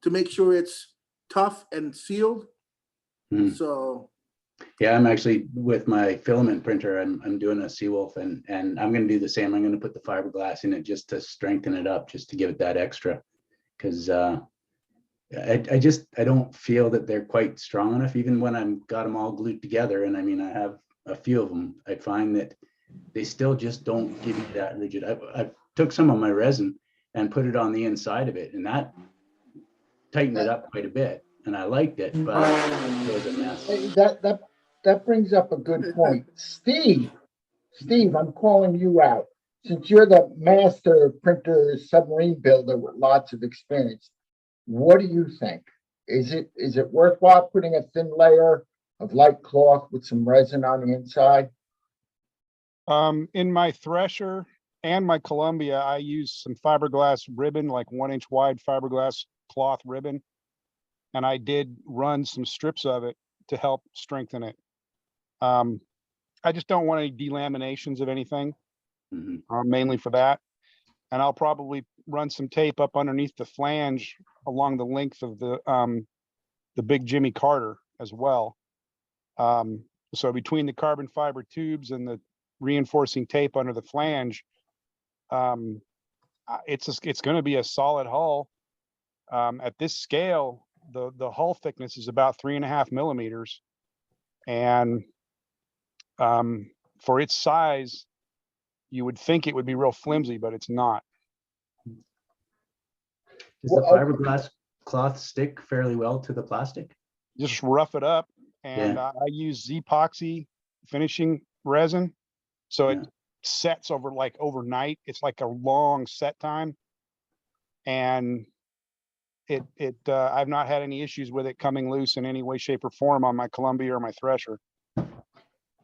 S10: to make sure it's tough and sealed. So.
S9: Yeah, I'm actually with my filament printer. I'm doing a Seawolf, and I'm going to do the same. I'm going to put the fiberglass in it just to strengthen it up, just to give it that extra, because I don't feel that they're quite strong enough, even when I'm got them all glued together. And I mean, I have a few of them. I find that they still just don't give you that rigid. I took some of my resin and put it on the inside of it, and that tightened it up quite a bit, and I liked it, but it was a mess.
S4: Hey, that brings up a good point. Steve, I'm calling you out. Since you're the master printer submarine builder with lots of experience, what do you think? Is it worthwhile putting a thin layer of light cloth with some resin on the inside?
S6: In my Thresher and my Columbia, I use some fiberglass ribbon, like 1-inch wide fiberglass cloth ribbon. And I did run some strips of it to help strengthen it. I just don't want any delaminations of anything, mainly for that. And I'll probably run some tape up underneath the flange along the length of the big Jimmy Carter as well. So between the carbon fiber tubes and the reinforcing tape under the flange, it's going to be a solid hull. At this scale, the hull thickness is about 3.5 millimeters, and for its size, you would think it would be real flimsy, but it's not.
S9: Does the
S4: Well,
S9: fiberglass cloth stick fairly well to the plastic?
S6: Just rough it up, and
S9: Yeah.
S6: I use Z-epoxy finishing resin, so it
S9: Yeah.
S6: sets over like overnight. It's like a long set time, and I've not had any issues with it coming loose in any way, shape, or form on my Columbia or my Thresher.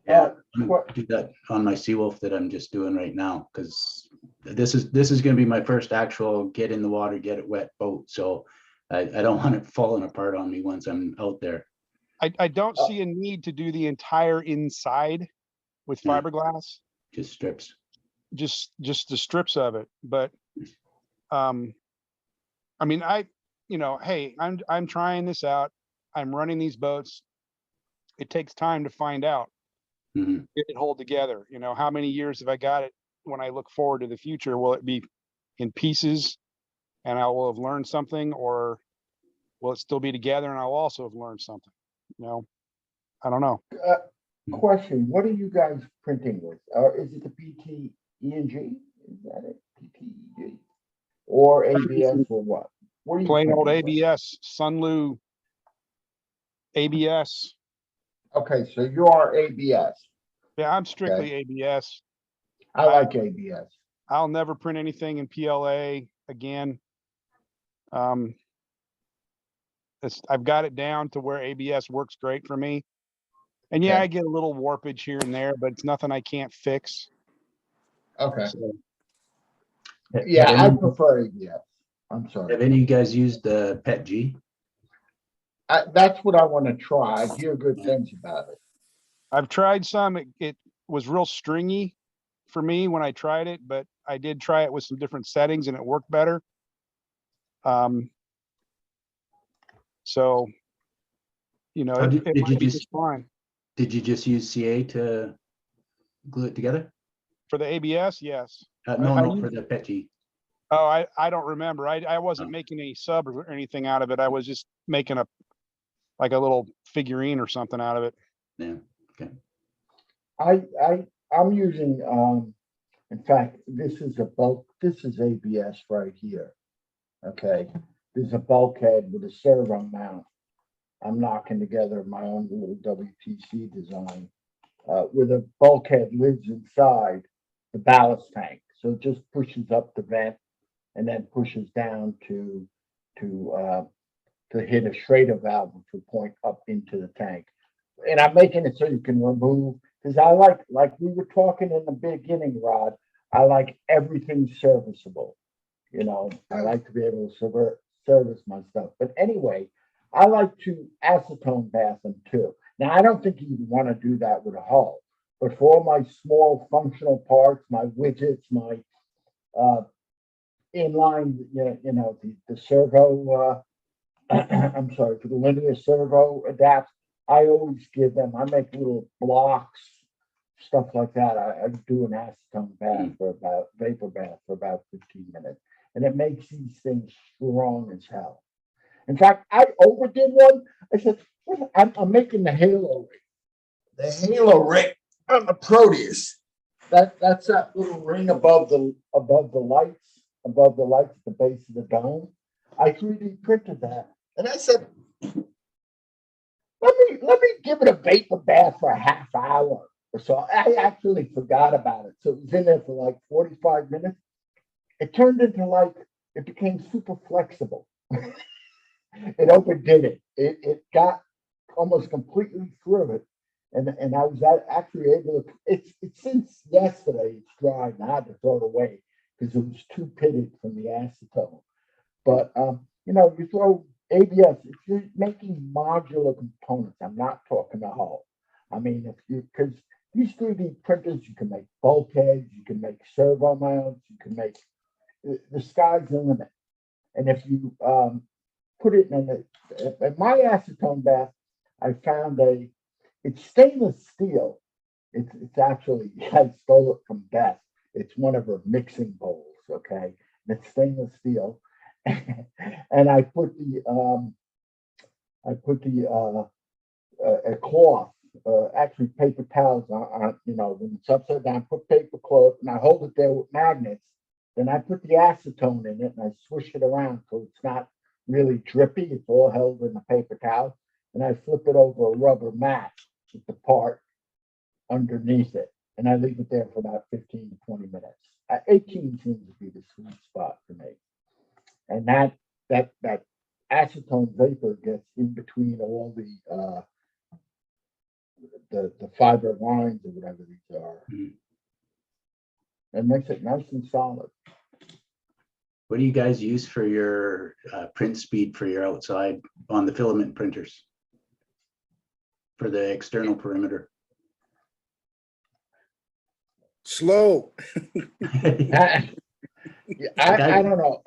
S9: Yeah, I'm
S4: what-
S9: gonna do that on my Seawolf that I'm just doing right now, because this is gonna be my first actual get in the water, get it wet boat. So I don't want it falling apart on me once I'm out there.
S6: I don't see a need to do the entire inside with
S9: Yeah.
S6: fiberglass,
S9: Just strips.
S6: just the strips of it. But I mean, hey, I'm trying this out. I'm running these boats. It takes time to find out,
S9: Mhm.
S6: get it hold together. How many years have I got it? When I look forward to the future, will it be in pieces and I will have learned something, or will it still be together and I'll also have learned something? I don't know.
S4: Question, what are you guys printing with? Is it the PTENG? Is that it? PTEG? Or ABS or what? What are you
S6: Plain old
S4: printing with?
S6: ABS, Sunlu ABS.
S4: Okay, so you are ABS.
S6: Yeah, I'm strictly ABS.
S4: I like ABS.
S6: I'll never print anything in PLA again. I've got it down to where ABS works great for me. And yeah,
S4: Okay.
S6: I get a little warpage here and there, but it's nothing I can't fix.
S4: Okay.
S6: So,
S4: Yeah,
S9: Have
S4: I
S9: any-
S4: prefer ABS. I'm sorry.
S9: Have any of you guys used the PET G?
S4: That's what I want to try. I hear good things about it.
S6: I've tried some. It was real stringy for me when I tried it, but I did try it with some different settings and it worked better. So,
S9: How
S6: it
S9: did you
S6: might be
S9: just-
S6: just fine.
S9: Did you just use CA to glue it together?
S6: For the ABS, yes.
S9: No,
S6: I
S9: no,
S6: use-
S9: for the PET G.
S6: Oh, I don't remember. I wasn't
S9: Oh.
S6: making any sub or anything out of it. I was just making like a little figurine or something out of it.
S9: Yeah. Okay.
S4: I'm using in fact, this is ABS right here. Okay. There's a bulkhead with a servo mount. I'm knocking together my own little WTC design with a bulkhead lives inside the ballast tank. So it just pushes up the vent and then pushes down to hit a Schrader valve to point up into the tank. And I'm making it so you can remove, because I like we were talking in the beginning, Rod, I like everything serviceable. I like to be able to service my stuff. But anyway, I like to acetone bath them too. Now, I don't think you'd want to do that with a hull, but for all my small functional parts, my widgets, my inline, the servo, I'm sorry, for the linear servo adapts, I always give them, I make little blocks, stuff like that. I do an acetone bath vapor bath for about 15 minutes. And it makes these things strong as hell. In fact, I overdid one. I said, I'm making the halo ring. The halo ring on the Proteus. That's that little ring above the lights at the base of the dome. I 3D printed that. And I said, let me give it a vapor bath for a half hour or so. I actually forgot about it. So it was in there for like 45 minutes. It turned into it became super flexible. It overdid it. It got almost completely through it. And I was actually able to, it's since yesterday, it's dried and I had to throw it away because it was too pitted from the acetone. But, you throw ABS, if you're making modular components, I'm not talking the hull. I mean, because these 3D printers, you can make bulkheads, you can make servo mounts, you can make, the sky's the limit. And if you put it in my acetone bath, I found it's stainless steel. It's actually, I stole it from Beth. It's one of her mixing bowls, okay? it's stainless steel. And I put a cloth, actually paper towels on, you know, when it's upside down, put paper cloth and I hold it there with magnets. Then I put the acetone in it and I swish it around so it's not really drippy. It's all held in the paper towel. And I flip it over a rubber mat with the part underneath it. And I leave it there for about 15 to 20 minutes. 18 seems to be the sweet spot for me. And that acetone vapor gets in between all the fiber lines or whatever these are. And makes it nice and solid.
S9: What do you guys use for your print speed for your outside on the filament printers? For the external perimeter?
S10: Slow.
S4: I don't know.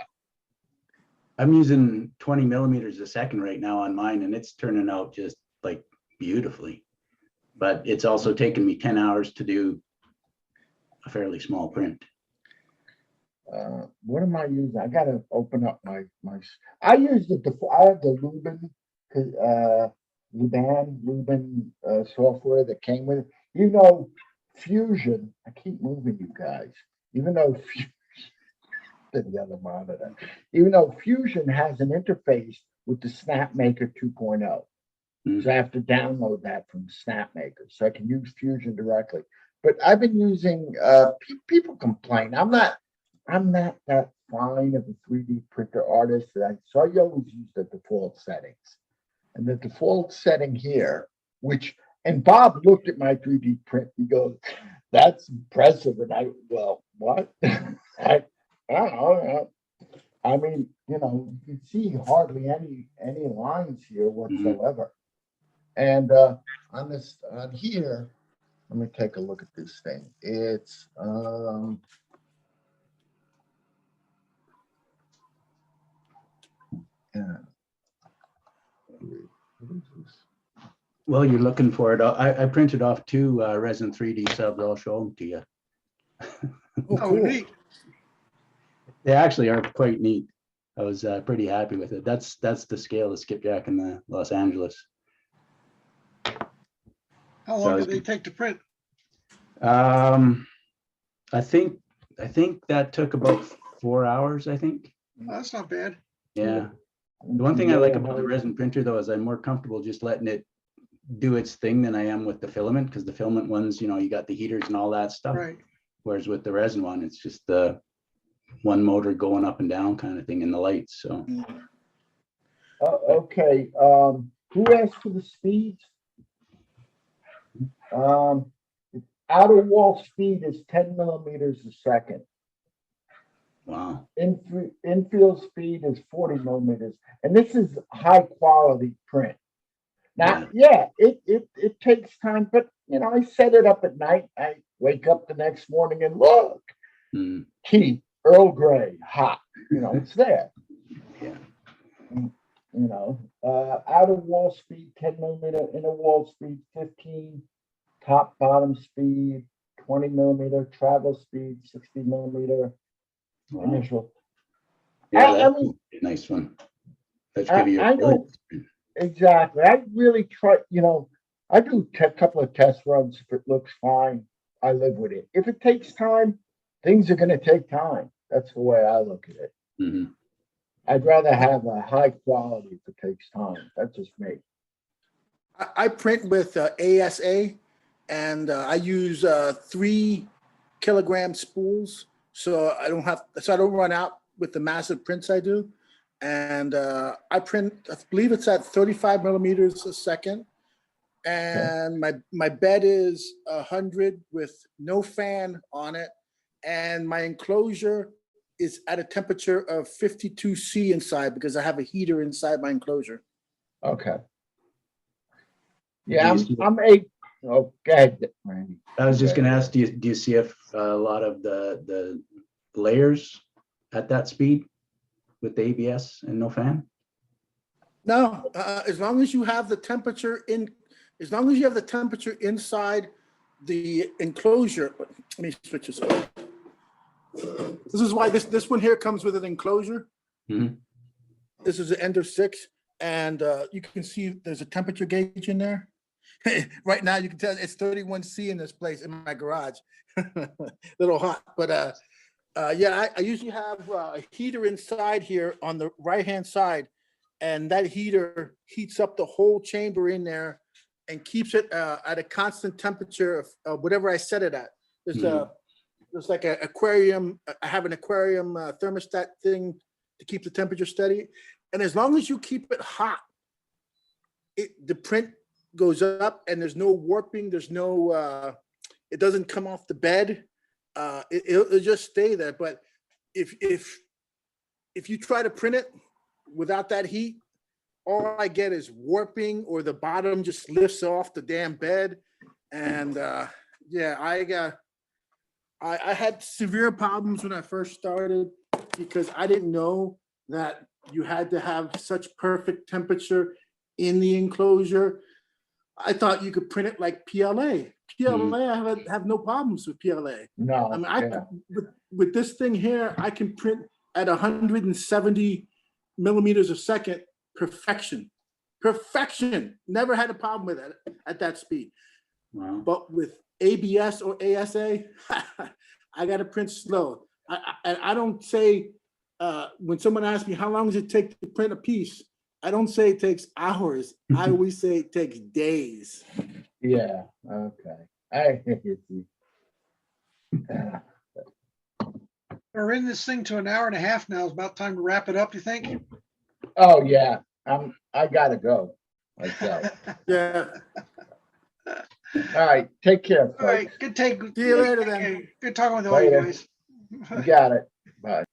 S9: I'm using 20 millimeters a second right now on mine, and it's turning out just like beautifully. But it's also taken me 10 hours to do a fairly small print.
S4: What am I using? I gotta open up my I use I have the Luban software that came with it. You know, Fusion, I keep moving you guys, even though the other monitor, even though Fusion has an interface with the SnapMaker 2.0. So I have to download that from SnapMaker so I can use Fusion directly. But I've been using, people complain. I'm not that fine of a 3D printer artist. So I always use the default settings. And the default setting here, and Bob looked at my 3D print, he goes, that's impressive. And well, what? I don't know. I mean, you know, you can see hardly any lines here whatsoever. And on here, let me take a look at this thing. It's yeah. What is this?
S9: Well, you're looking for it. I printed off 2 resin 3D subs. I'll show them to you.
S10: Oh, cool.
S2: Neat.
S9: They actually are quite neat. I was pretty happy with it. That's the scale of skipjack in the Los Angeles.
S2: How long did they take to print?
S9: I think that took about 4 hours, I think.
S2: Oh, that's not bad.
S9: Yeah. The one thing I like about the resin printer though is I'm more comfortable just letting it do its thing than I am with the filament, because the filament ones, you know, you got the heaters and all that stuff.
S2: Right.
S9: Whereas with the resin one, it's just the one motor going up and down kind of thing in the lights. So
S4: okay. Who asked for the speeds? Outer wall speed is 10 millimeters a second.
S9: wow.
S4: Infield speed is 40 millimeters. And this is high quality print. Now, yeah, it takes time, but you know, I set it up at night. I wake up the next morning and look, tea, Earl Grey, hot, you know, it's there.
S9: Yeah.
S4: You know, outer wall speed, 10 millimeter, inner wall speed, 15, top bottom speed, 20 millimeter, travel speed, 60 millimeter, initial.
S9: Yeah,
S4: I mean,
S9: a nice one. Let's give you
S4: I know. Exactly. I really try, you know, I do a couple of test runs. If it looks fine, I live with it. If it takes time, things are going to take time. That's the way I look at it. I'd rather have a high quality if it takes time. That's just me.
S10: I print with ASA, and I use 3 kilogram spools, so I don't run out with the massive prints I do. And I print, I believe it's at 35 millimeters a second. And my bed is 100 with no fan on it. And my enclosure is at a temperature of 52°C inside because I have a heater inside my enclosure.
S4: Okay. Yeah, I'm a. Oh, go ahead, Randy.
S9: I was just going to ask, do you see if a lot of the layers at that speed with the ABS and no fan?
S10: No, as long as you have the temperature inside the enclosure. Let me switch this over. This is why this one here comes with an enclosure.
S9: Mhm.
S10: This is the Ender 6, and you can see there's a temperature gauge in there. Right now, you can tell it's 31C in this place in my garage. Little hot, but yeah, I usually have a heater inside here on the right-hand side, and that heater heats up the whole chamber in there and keeps it at a constant temperature of whatever I set it at. There's like an aquarium. I have an aquarium thermostat thing to keep the temperature steady. And as long as you keep it hot, the print goes up and there's no warping. There's no, it doesn't come off the bed. It'll just stay there. But if you try to print it without that heat, all I get is warping, or the bottom just lifts off the damn bed. And yeah, I had severe problems when I first started because I didn't know that you had to have such perfect temperature in the enclosure. I thought you could print it like PLA. I have no problems with PLA.
S4: No,
S10: I mean,
S4: yeah.
S10: with this thing here, I can print at 170 millimeters a second, perfection. Never had a problem with it at that speed.
S9: Wow.
S10: But with ABS or ASA, I got to print slow. I don't say, when someone asks me how long does it take to print a piece, I don't say it takes hours. I always say it takes days.
S4: Yeah, okay. I hear you.
S2: We're in this thing to an hour and a half now. It's about time to wrap it up, you think?
S4: Oh, yeah, I gotta go myself.
S10: Yeah.
S4: All right, take care,
S2: All right,
S4: folks.
S2: good take.
S10: See you later then.
S2: Good talking with all you
S4: Later.
S2: guys.
S4: You got it. Bye.